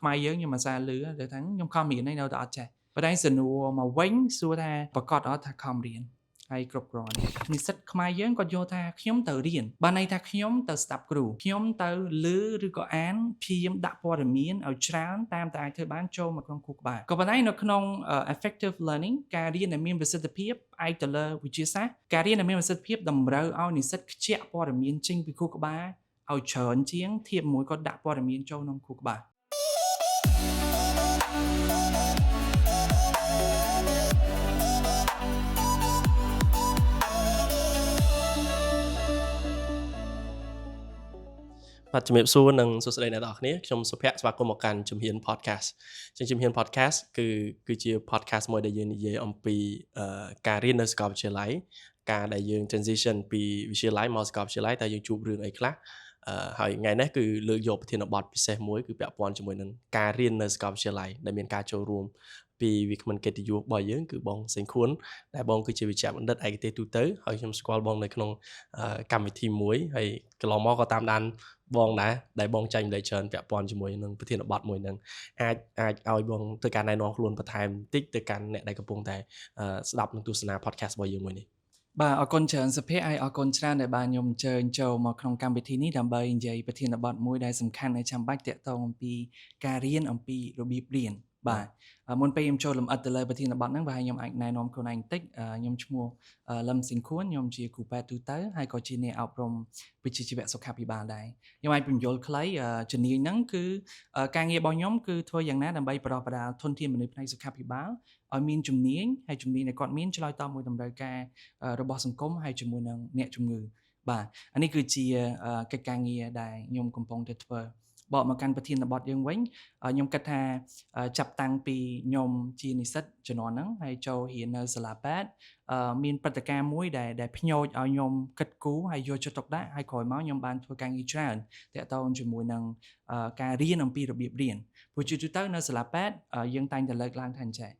ខ្មែរយើងខ្ញុំអាសាលឺទៅថាខ្ញុំខំរៀនឯនៅតែអត់ចេះប៉ុន្តែសំណួរមកវិញសួរថាប្រកាសអត់ថាខំរៀនហើយគ្រប់គ្រាន់និស្សិតខ្មែរយើងគាត់យល់ថាខ្ញុំទៅរៀនបានន័យថាខ្ញុំទៅស្ដាប់គ្រូខ្ញុំទៅឮឬក៏អានព្យាយាមដាក់ព័ត៌មានឲ្យច្រើនតាមតែអាចធ្វើបានចូលមកក្នុងខួរក្បាលក៏ប៉ុន្តែនៅក្នុង effective learning ការរៀនដែលមានប្រសិទ្ធភាពផ្អែកទៅលើវិទ្យាសាស្ត្រការរៀនដែលមានប្រសិទ្ធភាពតម្រូវឲ្យនិស្សិតខ្ជាក់ព័ត៌មានចេញពីខួរក្បាលឲ្យច្រើនជាងធៀបមួយគាត់ដាក់ព័ត៌មានចូលក្នុងខួរក្បាលបាទជំរាបសួរនិងសួស្តីអ្នកនរគ្នាខ្ញុំសុភ័ក្រស្វាគមន៍មកកាន់ជំហាន podcast ជំហាន podcast គឺជា podcast មួយដែលយើងនិយាយអំពីការរៀននៅសាកលវិទ្យាល័យការដែលយើង transition ពីវិទ្យាល័យមកសាកលវិទ្យាល័យតើយើងជួបរឿងអីខ្លះហើយថ្ងៃនេះគឺលើកយកប្រធានបទពិសេសមួយគឺពាក់ព័ន្ធជាមួយនឹងការរៀននៅសាកលវិទ្យាល័យដែលមានការចូលរួមពីវាគ្មិនកិត្តិយសរបស់យើងគឺបងសេងខួនដែលបងគឺជាវិជ្ជបណ្ឌិតឯកទេសទូទៅហើយខ្ញុំស្គាល់បងនៅក្នុងកម្មវិធីមួយហើយកន្លងមកក៏តាមដានបងដែរដែលបងចាញ់ម្លេចច្រើនពាក់ព័ន្ធជាមួយនឹងប្រធានបទមួយហ្នឹងអាចឲ្យបងធ្វើការណែនាំខ្លួនបន្ថែមបន្តិចទៅកាន់អ្នកដែលកំពុងតែស្ដាប់និងទស្សនា podcast របស់យើងមួយនេះបាទអរគុណច្រើនសុភ័ក្រហើយអរគុណច្រើនដែលបានខ្ញុំអញ្ជើញចូលមកក្នុងកម្មវិធីនេះដើម្បីនិយាយប្រធានបទមួយដែលសំខាន់ហើយចាំបាច់ទាក់ទងអំពីការរៀនអំពីរបៀបរៀនបាទមុនពេលខ្ញុំចូលលម្អិតទៅលើប្រធានបទហ្នឹងបាទខ្ញុំអាចណែនាំខ្លួនឯងបន្តិចខ្ញុំឈ្មោះលឹមស៊ីនខួនខ្ញុំជាគ្រូពេទ្យទូទៅហើយក៏ជាអ្នកអប់រំវិជ្ជាជីវៈសុខាភិបាលដែរខ្ញុំអាចបញ្យល់ខ្លីជំនាញហ្នឹងគឺការងាររបស់ខ្ញុំគឺធ្វើយ៉ាងណាដើម្បីប្រដបដាលធនធានមនុស្សផ្នែកសុខាភិបាលឲ្យមានជំនាញហើយជំនាញដែលគាត់មានឆ្លើយតបមួយតម្រូវការរបស់សង្គមហើយជាមួយនឹងអ្នកជំងឺបាទអានេះគឺជាកិច្ចការងារដែលខ្ញុំកំពុងតែធ្វើបកមកកាន់ប្រធានបទយើងវិញខ្ញុំគិតថាចាប់តាំងពីខ្ញុំជានិស្សិតជំនាន់ហ្នឹងហើយចូលរៀននៅសាលាពេទ្យមានព្រឹត្តិការណ៍មួយដែលភ្ញោចឲ្យខ្ញុំគិតគូរហើយយកចិត្តទុកដាក់ហើយក្រោយមកខ្ញុំបានធ្វើការងារច្រើនតាក់ទងជាមួយនឹងការរៀនអំពីរបៀបរៀនព្រោះជាទូទៅនៅសាលាពេទ្យយើងតែងតែលើកឡើងថាអញ្ចឹង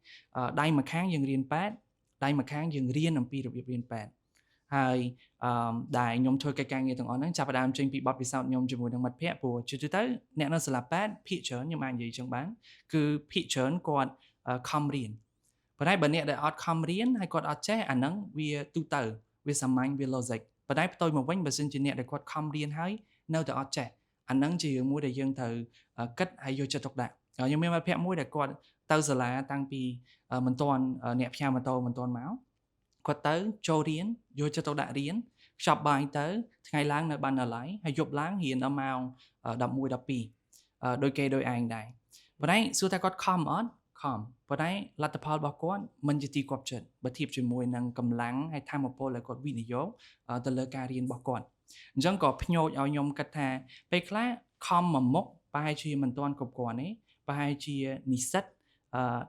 ដៃមួយខាងយើងរៀនពេទ្យដៃមួយខាងយើងរៀនអំពីរបៀបរៀនពេទ្យហើយដែលខ្ញុំធ្វើកិច្ចការងារទាំងអស់ហ្នឹងចាប់ផ្ដើមចេញពីបទពិសោធន៍ខ្ញុំជាមួយនឹងមិត្តភ័ក្តិព្រោះជាទូទៅអ្នកនៅសាលាពេទ្យភាគច្រើនខ្ញុំអាចនិយាយចឹងបានគឺភាគច្រើនគាត់ខំរៀនប៉ុន្តែបើអ្នកដែលអត់ខំរៀនហើយគាត់អត់ចេះអាហ្នឹងវាទូទៅវាសាមញ្ញវា logic ប៉ុន្តែផ្ទុយមកវិញបើសិនជាអ្នកដែលគាត់ខំរៀនហើយនៅតែអត់ចេះអាហ្នឹងជារឿងមួយដែលយើងត្រូវគិតហើយយកចិត្តទុកដាក់ខ្ញុំមានមិត្តភ័ក្តិមួយដែលគាត់ទៅសាលាតាំងពីមិនទាន់អ្នកផ្ញើម៉ូតូមិនទាន់មកគាត់ទៅចូលរៀនយកចិត្តទុកដាក់រៀនខ្ចប់បាយទៅថ្ងៃឡើងនៅបណ្ណាល័យហើយយប់ឡើងរៀនដល់ម៉ោង11 12ដោយគេដោយឯងដែរប៉ុន្តែសួរថាគាត់ខំអត់ខំប៉ុន្តែលទ្ធផលរបស់គាត់មិនជាទីគាប់ចិត្តបើធៀបជាមួយនឹងកម្លាំងហើយធម៌ពលដែលគាត់វិនិយោគទៅលើការរៀនរបស់គាត់អញ្ចឹងក៏ភ្ញោចឲ្យខ្ញុំគិតថាពេលខ្លះខំមួយមុខប្រហែលជាមិនទាន់គ្រប់គ្រាន់ទេប្រហែលជានិស្សិត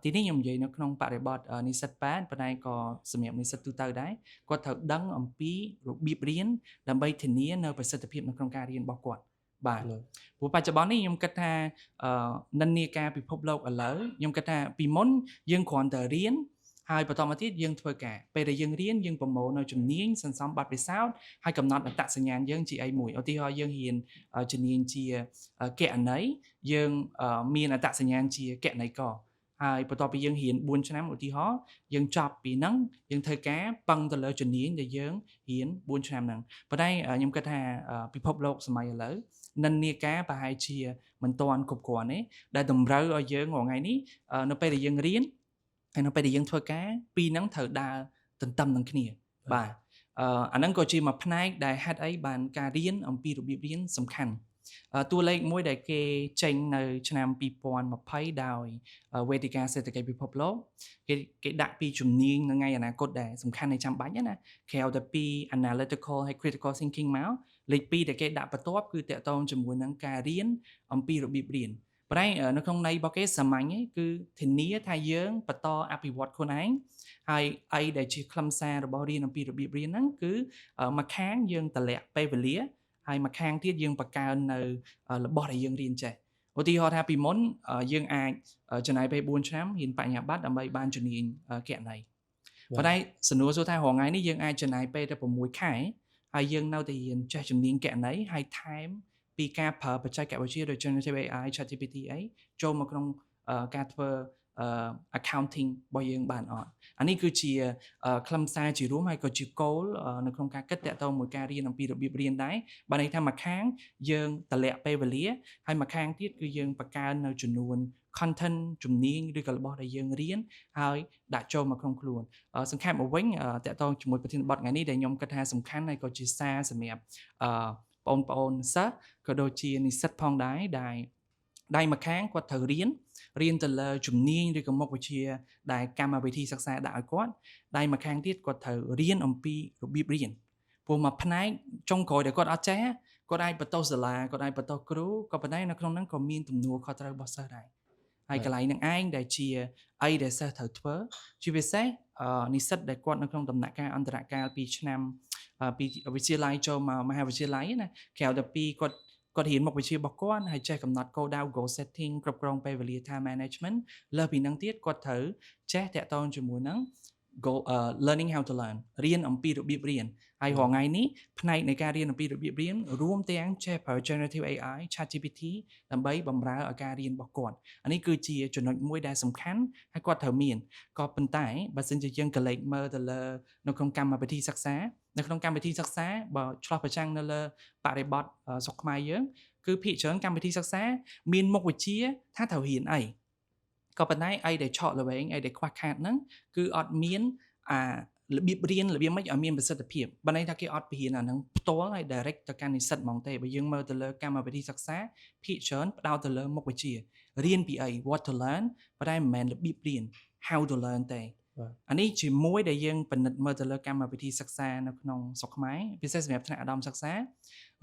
ទីនេះខ្ញុំនិយាយនៅក្នុងបរិបទនិស្សិតពេទ្យប៉ុន្តែក៏សម្រាប់និស្សិតទូទៅដែរគាត់ត្រូវដឹងអំពីរបៀបរៀនដើម្បីធានានៅប្រសិទ្ធភាពនៅក្នុងការរៀនរបស់គាត់បាទព្រោះបច្ចុប្បន្ននេះខ្ញុំគិតថានិន្នាការពិភពលោកឥឡូវខ្ញុំគិតថាពីមុនយើងគ្រាន់តែរៀនហើយបន្តមកទៀតយើងធ្វើការពេលដែលយើងរៀនយើងប្រមូលនៅជំនាញសន្សំបទពិសោធន៍ហើយកំណត់អត្តសញ្ញាណយើងជាអីមួយឧទាហរណ៍យើងរៀនជំនាញជាគណនេយ្យយើងមានអត្តសញ្ញាណជាគណនេយ្យករហើយបន្ទាប់ពីយើងរៀន4ឆ្នាំឧទាហរណ៍យើងចប់ពីហ្នឹងយើងធ្វើការពឹងទៅលើជំនាញដែលយើងរៀន4ឆ្នាំហ្នឹងប៉ុន្តែខ្ញុំគិតថាពិភពលោកសម័យឥឡូវនិន្នាការប្រហែលជាមិនទាន់គ្រប់គ្រាន់ទេដែលតម្រូវឲ្យយើងរាល់ថ្ងៃនេះនៅពេលដែលយើងរៀនហើយនៅពេលដែលយើងធ្វើការពីរហ្នឹងត្រូវដើរទន្ទឹមនឹងគ្នាបាទអាហ្នឹងក៏ជាមួយផ្នែកដែលហេតុអីបានការរៀនអំពីរបៀបរៀនសំខាន់តួលេខមួយដែលគេចេញនៅឆ្នាំ2020ដោយវេទិកាសេដ្ឋកិច្ចពិភពលោកគេដាក់ពីជំនាញនៅថ្ងៃអនាគតដែលសំខាន់នៃចាំបាច់ណាក្រៅតែពី analytical ហើយ critical thinking មកលេខ2ដែលគេដាក់បន្ទាប់គឺតកតងជាមួយនឹងការរៀនអំពីរបៀបរៀនប៉ុន្តែនៅក្នុងន័យរបស់គេសាមញ្ញគឺធានាថាយើងបន្តអភិវឌ្ឍខ្លួនឯងហើយអីដែលជាខ្លឹមសាររបស់រៀនអំពីរបៀបរៀនហ្នឹងគឺមួយខាងយើងតម្លាក់ពេលវេលាហើយមួយខាងទៀតយើងបង្កើននៅរបស់ដែលយើងរៀនចេះឧទាហរណ៍ថាពីមុនយើងអាចចំណាយពេល4ឆ្នាំរៀនបញ្ញាបត្រដើម្បីបានជំនាញគណនេយ្យប៉ុន្តែសំណួរសួរថារហងៃនេះយើងអាចចំណាយពេលតែ6ខែហើយយើងនៅតែរៀនចេះជំនាញគណនេយ្យហើយថែម ពីការបច្ចេកវិទ្យាដូច generative AI ChatGPT អីចូលមកក្នុងការធ្វើaccounting របស់យើងបានអត់អានេះគឺជាខ្លឹមសារជារួមហើយក៏ជា goal នៅក្នុងការគិតតាក់ទងមួយការរៀនអំពីរបៀបរៀនដែរបើន័យថាមួយខាងយើងតម្លាក់ពេលវេលាហើយមួយខាងទៀតគឺយើងបង្កើននៅចំនួន content ជំនាញឬក៏របស់ដែលយើងរៀនហើយដាក់ចូលមកក្នុងខ្លួនសង្ខេបមកវិញតាក់ទងជាមួយប្រធានបទថ្ងៃនេះដែលខ្ញុំគិតថាសំខាន់ហើយក៏ជាសារសម្រាប់បងប្អូនសិស្សក៏ដូចជានិស្សិតផងដែរដែលដៃមួយខាងគាត់ត្រូវរៀនទៅលើជំនាញឬក៏មុខវិជ្ជាដែលកម្មវិធីសិក្សាដាក់ឲ្យគាត់ដៃមួយខាងទៀតគាត់ត្រូវរៀនអំពីរបៀបរៀនព្រោះមួយផ្នែកចុងក្រោយដែលគាត់អត់ចេះគាត់អាចបន្ទោសសាលាគាត់អាចបន្ទោសគ្រូក៏ប៉ុន្តែនៅក្នុងហ្នឹងក៏មានទំនួលខុសត្រូវរបស់សិស្សដែរហើយកន្លែងនឹងឯងដែលជាអីដែលសិស្សត្រូវធ្វើជាពិសេសនិស្សិតដែលគាត់នៅក្នុងដំណាក់កាលអន្តរកាល2ឆ្នាំពីវិទ្យាល័យចូលមកមហាវិទ្យាល័យណាក្រៅតែពីគាត់រៀនមុខវិជ្ជារបស់គាត់ហើយចេះកំណត់គោលដៅ goal setting គ្រប់គ្រងពេលវេលា time management លើពីហ្នឹងទៀតគាត់ត្រូវចេះតាក់ទងជាមួយនឹង learning how to learn រៀនអំពីរបៀបរៀនហើយរាល់ថ្ងៃនេះផ្នែកនៃការរៀនអំពីរបៀបរៀនរួមទាំងចេះប្រើ generative AI ChatGPT ដើម្បីបម្រើឲ្យការរៀនរបស់គាត់អានេះគឺជាចំណុចមួយដែលសំខាន់ហើយគាត់ត្រូវមានក៏ប៉ុន្តែបើសិនជាយើងកលេចមើលទៅលើនៅក្នុងកម្មវិធីសិក្សានៅក្នុងកម្មវិធីសិក្សាបើឆ្លោះប្រចាំងនៅលើបរិបទស្រុកខ្មែរយើងគឺភាគច្រើនកម្មវិធីសិក្សាមានមុខវិជ្ជាថាត្រូវរៀនអីក៏ប៉ុន្តែអីដែលឆក់ល្វែងអីដែលខ្វះខាតហ្នឹងគឺអត់មានរបៀបរៀនរបៀបម៉េចឲ្យមានប្រសិទ្ធភាពបើន័យថាគេអត់បរៀនអាហ្នឹងផ្ទាល់ហើយ direct ទៅកាន់និស្សិតហ្មងទេបើយើងមើលទៅលើកម្មវិធីសិក្សាភាគច្រើនផ្ដោតទៅលើមុខវិជ្ជារៀនពីអី what to learn ប៉ុន្តែមិនមែនរបៀបរៀន how to learn ទេអានេះជាមួយដែលយើងពិនិត្យមើលទៅលើកម្មវិធីសិក្សានៅក្នុងស្រុកខ្មែរពិសេសសម្រាប់ថ្នាក់ឧត្តមសិក្សា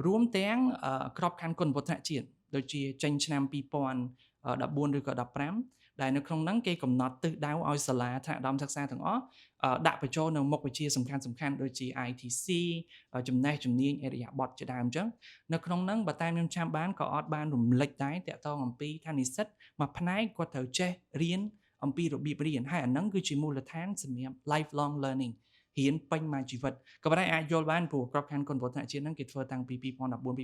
រួមទាំងក្របខ័ណ្ឌគុណវុឌ្ឍនជាតិដូចជាចេញឆ្នាំ2014ឬក៏15ដែលនៅក្នុងហ្នឹងគេកំណត់ទិសដៅឲ្យសាលាថ្នាក់ឧត្តមសិក្សាទាំងអស់ដាក់បញ្ចូលនៅមុខវិជ្ជាសំខាន់ៗដូចជា ITC ចំណេះជំនាញអរិយាប័ត្រជាដើមអញ្ចឹងនៅក្នុងហ្នឹងបើតាមខ្ញុំចាំបានក៏អត់បានរំលេចដែរតាក់ទងអំពីថានិស្សិតមួយផ្នែកគាត់ត្រូវចេះរៀនអំពីរបៀបរៀនហើយអាហ្នឹងគឺជាមូលដ្ឋានសម្រាប់ lifelong learning រៀនពេញមួយជីវិតក៏ប៉ុន្តែអាចយល់បានព្រោះក្របខ័ណ្ឌគុណវុឌ្ឍនជាតិហ្នឹងគេធ្វើតាំងពី2014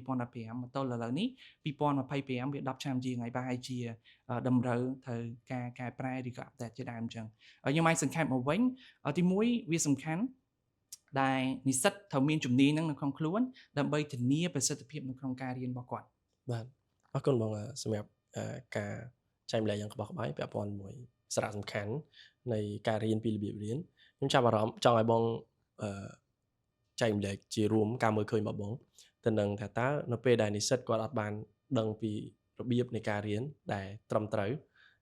2015មកទល់ឥឡូវនេះ2025វា10ឆ្នាំជាងហើយប្រហែលជាតម្រូវត្រូវការកែប្រែឬក៏ update ជាដើមអញ្ចឹងខ្ញុំអាចសង្ខេបមកវិញទី1វាសំខាន់ដែលនិស្សិតត្រូវមានជំនាញហ្នឹងនៅក្នុងខ្លួនដើម្បីធានាប្រសិទ្ធភាពនៅក្នុងការរៀនរបស់គាត់បាទអរគុណបងសម្រាប់ការចែកម្លែកយ៉ាងក្បោះក្បាយពាក់ព័ន្ធមួយសារៈសំខាន់នៃការរៀនពីរបៀបរៀនខ្ញុំចាប់អារម្មណ៍ចង់ឲ្យបងចែកម្លែកជារួមការមើលឃើញរបស់បងទៅនឹងថាតើនៅពេលដែលនិស្សិតគាត់អត់បានដឹងពីរបៀបនៃការរៀនដែលត្រឹមត្រូវ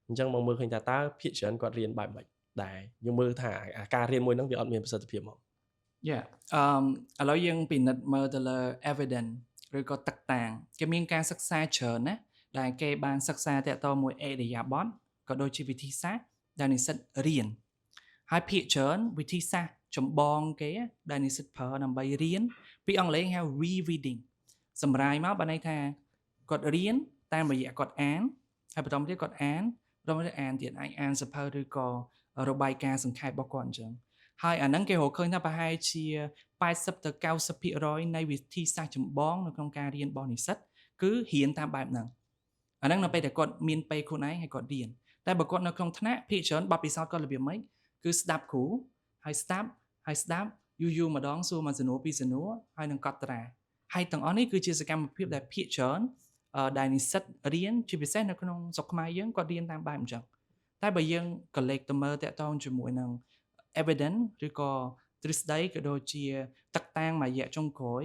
អញ្ចឹងបងមើលឃើញថាតើភាគច្រើនគាត់រៀនបែបម៉េចដែរយើងមើលថាការរៀនមួយហ្នឹងវាអត់មានប្រសិទ្ធភាពមកឥឡូវយើងពិនិត្យមើលទៅលើ evidence ឬក៏ទឹកតាងគេមានការសិក្សាច្រើនណាដែលគេបានសិក្សាតាក់ទងមួយអរិយាប័ត្រក៏ដូចជាវិធីសាស្ត្រដែលនិស្សិតរៀនហើយភាគច្រើនវិធីសាស្ត្រចម្បងគេដែលនិស្សិតប្រើដើម្បីរៀនពីអង់គ្លេសហៅ rereading សម្រាយមកបានន័យថាគាត់រៀនតាមរយៈគាត់អានហើយបន្តទៀតគាត់អានបន្តទៀតអានទៀតអាចអានសៀវភៅឬក៏របាយការណ៍សង្ខេបរបស់គាត់អញ្ចឹងហើយអាហ្នឹងគេរកឃើញថាប្រហែលជា80ទៅ 90% នៃវិធីសាស្ត្រចម្បងនៅក្នុងការរៀនរបស់និស្សិតគឺរៀនតាមបែបហ្នឹងអាហ្នឹងនៅពេលដែលគាត់មានពេលខ្លួនឯងហើយគាត់រៀនតែបើគាត់នៅក្នុងថ្នាក់ភាគច្រើនបទពិសោធន៍គាត់របៀបម៉េចគឺស្ដាប់គ្រូហើយស្ដាប់យូរម្ដងសួរមួយសំណួរពីរសំណួរហើយនឹងកត់ត្រាហើយទាំងអស់នេះគឺជាសកម្មភាពដែលភាគច្រើនដែលនិស្សិតរៀនជាពិសេសនៅក្នុងស្រុកខ្មែរយើងគាត់រៀនតាមបែបអញ្ចឹងតែបើយើងកលេចទៅមើលតាក់ទងជាមួយនឹង evidence ឬក៏ទ្រឹស្ដីក៏ដូចជាទឹកតាំងមួយរយៈចុងក្រោយ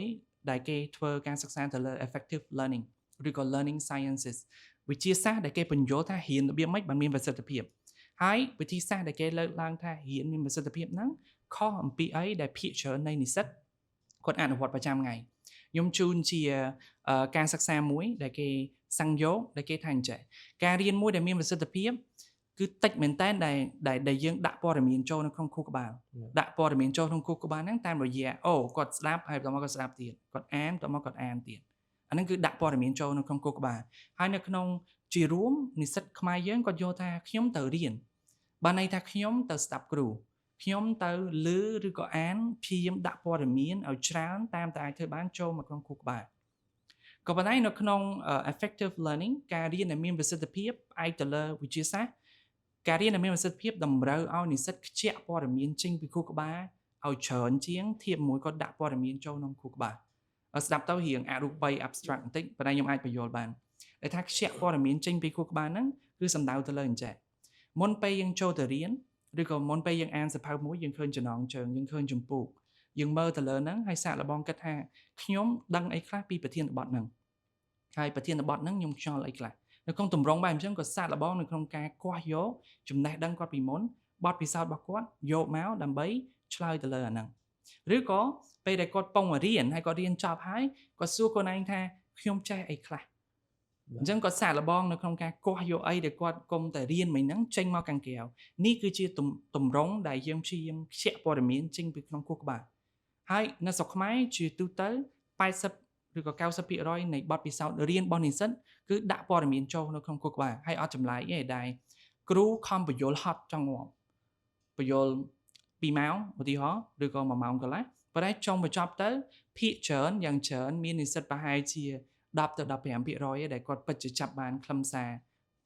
ដែលគេធ្វើការសិក្សាទៅលើ effective learning ឬក៏ learning sciences វិទ្យាសាស្ត្រដែលគេបញ្យល់ថារៀនរបៀបម៉េចបានមានប្រសិទ្ធភាពហើយវិធីសាស្ត្រដែលគេលើកឡើងថារៀនមានប្រសិទ្ធភាពហ្នឹងខុសអំពីអីដែលភាគច្រើននៃនិស្សិតគាត់អនុវត្តប្រចាំថ្ងៃខ្ញុំជូនជាការសិក្សាមួយដែលគេសាំងយកដែលគេថាអញ្ចឹងការរៀនមួយដែលមានប្រសិទ្ធភាពគឺតិចមែនតើដែលយើងដាក់ព័ត៌មានចូលនៅក្នុងខួរក្បាលដាក់ព័ត៌មានចូលក្នុងខួរក្បាលហ្នឹងតាមរយៈគាត់ស្ដាប់ហើយបន្តមកគាត់ស្ដាប់ទៀតគាត់អានបន្តមកគាត់អានទៀតអាហ្នឹងគឺដាក់ព័ត៌មានចូលនៅក្នុងខួរក្បាលហើយនៅក្នុងជារួមនិស្សិតខ្មែរយើងគាត់យល់ថាខ្ញុំទៅរៀនបានន័យថាខ្ញុំទៅស្ដាប់គ្រូខ្ញុំទៅឮឬក៏អានព្យាយាមដាក់ព័ត៌មានឲ្យច្រើនតាមតែអាចធ្វើបានចូលមកក្នុងខួរក្បាល ក៏ប៉ុន្តែនៅក្នុង effective learning ការរៀនដែលមានប្រសិទ្ធភាពផ្អែកទៅលើវិទ្យាសាស្ត្រការរៀនដែលមានប្រសិទ្ធភាពតម្រូវឲ្យនិស្សិតខ្ជាក់ព័ត៌មានចេញពីខួរក្បាលឲ្យច្រើនជាងធៀបមួយគាត់ដាក់ព័ត៌មានចូលក្នុងខួរក្បាលស្ដាប់ទៅរៀងអរូបី abstract បន្តិចប៉ុន្តែខ្ញុំអាចបញ្យល់បានដែលថាខ្ជាក់ព័ត៌មានចេញពីខួរក្បាលហ្នឹងគឺសំដៅទៅលើអញ្ចេះមុនពេលយើងចូលទៅរៀនឬក៏មុនពេលយើងអានសៀវភៅមួយយើងឃើញចំណងជើងយើងឃើញចម្ពោះយើងមើលទៅលើហ្នឹងហើយសាកល្បងគិតថាខ្ញុំដឹងអីខ្លះពីប្រធានបទហ្នឹងហើយប្រធានបទហ្នឹងខ្ញុំខ្យល់អីខ្លះនៅក្នុងទម្រង់បែបអញ្ចឹងក៏សាកល្បងនៅក្នុងការគាស់យកចំណេះដឹងគាត់ពីមុនបទពិសោធន៍របស់គាត់យកមកដើម្បីឆ្លើយទៅលើអាហ្នឹងឬក៏ពេលដែលគាត់ពងរៀនហើយគាត់រៀនចប់ហើយគាត់សួរខ្លួនឯងថាខ្ញុំចេះអីខ្លះអញ្ចឹងគាត់សាកល្បងនៅក្នុងការគាស់យកអីដែលគាត់គុំតែរៀនមិញហ្នឹងចេញមកខាងក្រៅនេះគឺជាទម្រង់ដែលយើងព្យាយាមខ្ជាក់ព័ត៌មានចេញពីក្នុងខួរក្បាលហើយនៅស្រុកខ្មែរជាទូទៅ80ឬក៏90% នៃបទពិសោធន៍រៀនរបស់និស្សិតគឺដាក់ព័ត៌មានចូលនៅក្នុងខួរក្បាលហើយអត់ចម្លែកទេដែលគ្រូខំបញ្យល់ហត់ចង់ងាប់បញ្យល់2ម៉ោងឧទាហរណ៍ឬក៏1ម៉ោងកន្លះប៉ុន្តែចុងបញ្ចប់ទៅភាគច្រើនយ៉ាងច្រើនមាននិស្សិតប្រហែលជា10ទៅ 15% ដែលគាត់ពិតជាចាប់បានខ្លឹមសារ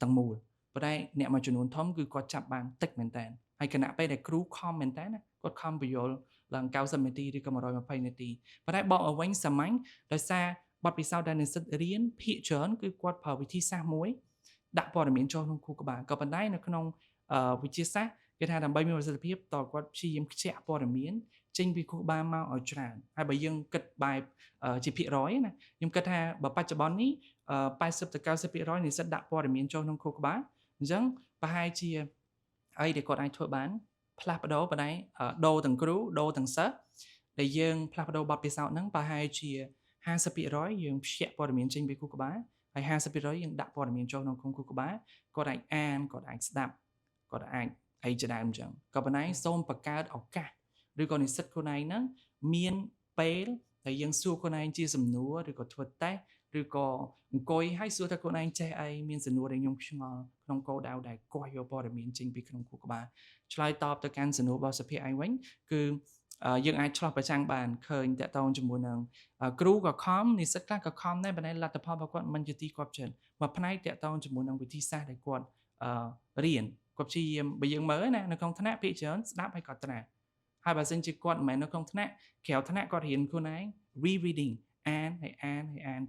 ទាំងមូលប៉ុន្តែអ្នកមួយចំនួនធំគឺគាត់ចាប់បានតិចមែនតើហើយគណៈពេលដែលគ្រូខំមែនតើណាគាត់ខំបញ្យល់ឡើង90នាទីឬក៏120នាទីប៉ុន្តែបកឲ្យវិញសាមញ្ញដោយសារបទពិសោធន៍ដែលនិស្សិតរៀនភាគច្រើនគឺគាត់ប្រើវិធីសាស្ត្រមួយដាក់ព័ត៌មានចូលក្នុងខួរក្បាលក៏ប៉ុន្តែនៅក្នុងវិទ្យាសាស្ត្រគេថាដើម្បីមានប្រសិទ្ធភាពតើគាត់ព្យាយាមខ្ជាក់ព័ត៌មានចេញពីខួរក្បាលមកឲ្យច្រើនហើយបើយើងគិតបែបជាភាគរយណាខ្ញុំគិតថាបើបច្ចុប្បន្ននេះ80ទៅ 90% និស្សិតដាក់ព័ត៌មានចូលក្នុងខួរក្បាលអញ្ចឹងប្រហែលជាអីដែលគាត់អាចធ្វើបានផ្លាស់ប្ដូរប៉ុន្តែដូរទាំងគ្រូដូរទាំងសិស្សដែលយើងផ្លាស់ប្ដូរបទពិសោធន៍ហ្នឹងប្រហែលជា50% យើងព្យាព័ត៌មានចេញពីខួរក្បាលហើយ50% យើងដាក់ព័ត៌មានចូលក្នុងខួរក្បាលគាត់អាចអានគាត់អាចស្ដាប់គាត់អាចអីជាដើមអញ្ចឹងក៏ប៉ុន្តែសូមបង្កើតឱកាសឬក៏និស្សិតខ្លួនឯងហ្នឹងមានពេលដែលយើងសួរខ្លួនឯងជាសំណួរឬក៏ធ្វើតេស្តឬក៏អង្គុយហើយសួរថាខ្លួនឯងចេះអីមានសំណួរដែលខ្ញុំឆ្ងល់ក្នុងគោលដៅដែលគាស់យកព័ត៌មានចេញពីក្នុងខួរក្បាលឆ្លើយតបទៅកាន់សំណួររបស់សុភាឯងវិញគឺយើងអាចឆ្លោះប្រចាំងបានឃើញតកតងជាមួយនឹងគ្រូក៏ខំនិស្សិតខ្លះក៏ខំដែរប៉ុន្តែលទ្ធផលរបស់គាត់មិនជាទីគាប់ចិត្តមួយផ្នែកតកតងជាមួយនឹងវិធីសាស្ត្រដែលគាត់រៀនគាត់ព្យាយាមបើយើងមើលណានៅក្នុងថ្នាក់ភាគច្រើនស្ដាប់ហើយគាត់ត្រាហើយបើសិនជាគាត់មិនមែននៅក្នុងថ្នាក់ក្រៅថ្នាក់គាត់រៀនខ្លួនឯង rereading អាន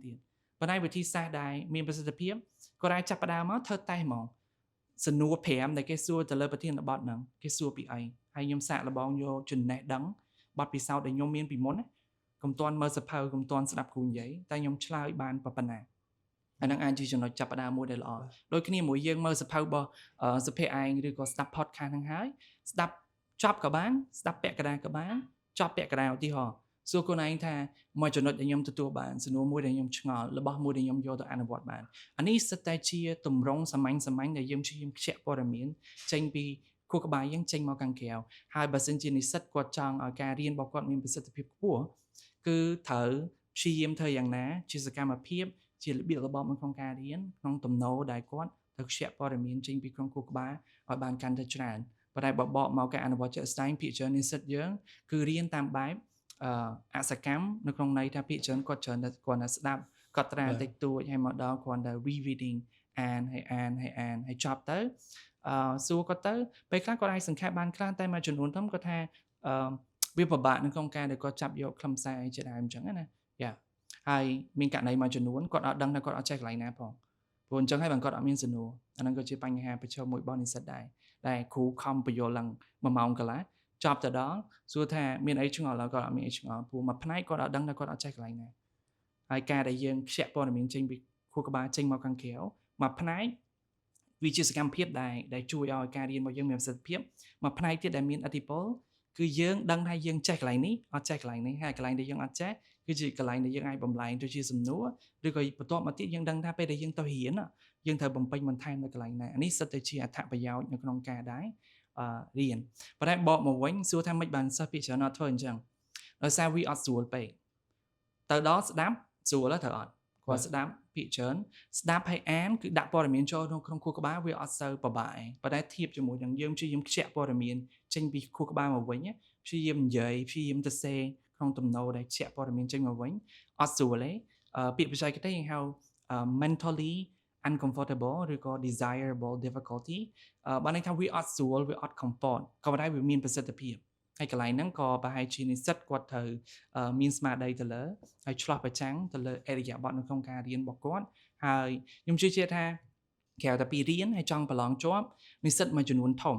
ទៀតប៉ុន្តែវិធីសាស្ត្រដែលមានប្រសិទ្ធភាពគាត់អាចចាប់ផ្ដើមមកធ្វើតេស្តហ្មងសំណួរ5ដែលគេសួរទៅលើប្រធានបទហ្នឹងគេសួរពីអីហើយខ្ញុំសាកល្បងយកចំណេះដឹងបទពិសោធន៍ដែលខ្ញុំមានពីមុនណាកុំទាន់មើលសៀវភៅកុំទាន់ស្ដាប់គ្រូនិយាយតែខ្ញុំឆ្លើយបានប៉ុណ្ណាអាហ្នឹងអាចជាចំណុចចាប់ផ្ដើមមួយដែលល្អដូចគ្នាមួយយើងមើលសៀវភៅរបស់សុភ័ក្រឯងឬក៏ស្ដាប់ podcast ហ្នឹងហើយស្ដាប់ចប់ក៏បានស្ដាប់ពាក់កណ្ដាលក៏បានចប់ពាក់កណ្ដាលឧទាហរណ៍សួរខ្លួនឯងថាមួយចំណុចដែលខ្ញុំទទួលបានសំណួរមួយដែលខ្ញុំឆ្ងល់របស់មួយដែលខ្ញុំយកទៅអនុវត្តបានអានេះសិតតែជាទម្រង់សាមញ្ញដែលយើងព្យាយាមខ្ជាក់ព័ត៌មានចេញពីខួរក្បាលយើងចេញមកខាងក្រៅហើយបើសិនជានិស្សិតគាត់ចង់ឲ្យការរៀនរបស់គាត់មានប្រសិទ្ធភាពខ្ពស់គឺត្រូវព្យាយាមធ្វើយ៉ាងណាជាសកម្មភាពជារបៀបរបបនៅក្នុងការរៀនក្នុងទំនោរដែលគាត់ត្រូវខ្ជាក់ព័ត៌មានចេញពីក្នុងខួរក្បាលឲ្យបានកាន់តែច្រើនប៉ុន្តែបើបកមកការអនុវត្តជាក់ស្ដែងភាគច្រើននិស្សិតយើងគឺរៀនតាមបែបអសកម្មនៅក្នុងន័យថាភាគច្រើនគាត់ច្រើនតែគាត់តែស្ដាប់គាត់ត្រាតិចតួចហើយមកដល់គាត់តែ rereading អានហើយចប់ទៅសួរគាត់ទៅពេលខ្លះគាត់អាចសង្ខេបបានខ្លះតែមួយចំនួនធំគាត់ថាវាពិបាកនៅក្នុងការដែលគាត់ចាប់យកខ្លឹមសារជាដើមអញ្ចឹងណាយ៉ាហើយមានករណីមួយចំនួនគាត់អត់ដឹងថាគាត់អត់ចេះកន្លែងណាផងព្រោះអញ្ចឹងហើយបានគាត់អត់មានសំណួរអាហ្នឹងក៏ជាបញ្ហាប្រឈមមួយរបស់និស្សិតដែរដែលគ្រូខំបញ្យល់ឡើង1ម៉ោងកន្លះចប់ទៅដល់សួរថាមានអីឆ្ងល់ហើយគាត់អត់មានអីឆ្ងល់ព្រោះមួយផ្នែកគាត់អត់ដឹងថាគាត់អត់ចេះកន្លែងណាហើយការដែលយើងខ្ជាក់ព័ត៌មានចេញពីខួរក្បាលចេញមកខាងក្រៅមួយផ្នែកវាជាសកម្មភាពដែលជួយឲ្យការរៀនរបស់យើងមានប្រសិទ្ធភាពមួយផ្នែកទៀតដែលមានឥទ្ធិពលគឺយើងដឹងថាយើងចេះកន្លែងនេះអត់ចេះកន្លែងនេះហើយកន្លែងដែលយើងអត់ចេះគឺជាកន្លែងដែលយើងអាចបំលែងទៅជាសំណួរឬក៏បន្ទាប់មកទៀតយើងដឹងថាពេលដែលយើងទៅរៀនយើងត្រូវបំពេញបន្ថែមនៅកន្លែងណានេះសិតតែជាអត្ថប្រយោជន៍នៅក្នុងការដែររៀនប៉ុន្តែបកមកវិញសួរថាមិនបានសិស្សភាគច្រើនអត់ធ្វើអញ្ចឹងដោយសារវាអត់ស្រួលពេកទៅដល់ស្ដាប់ស្រួលត្រូវអត់គាត់ស្ដាប់ភាគច្រើនស្ដាប់ហើយអានគឺដាក់ព័ត៌មានចូលក្នុងខួរក្បាលវាអត់សូវពិបាកឯងប៉ុន្តែធៀបជាមួយនឹងយើងព្យាយាមខ្ជាក់ព័ត៌មានចេញពីខួរក្បាលមកវិញព្យាយាមនិយាយព្យាយាមទៅសេក្នុងទំនោរដែលខ្ជាក់ព័ត៌មានចេញមកវិញអត់ស្រួលទេ ពាក្យបច្ចេកទេសយើងហៅ mentally uncomfortable ឬក៏ desirable difficulty បើន័យថាវាអត់ស្រួលវាអត់ comfort ក៏ប៉ុន្តែវាមានប្រសិទ្ធភាពហើយកន្លែងហ្នឹងក៏ប្រហែលជានិស្សិតគាត់ត្រូវមានស្មារតីទៅលើហើយឆ្លោះប្រចាំងទៅលើអរិយាប័ត្រនៅក្នុងការរៀនរបស់គាត់ហើយខ្ញុំជឿជាក់ថាក្រៅតែពីរៀនហើយចង់ប្រឡងជាប់និស្សិតមួយចំនួនធំ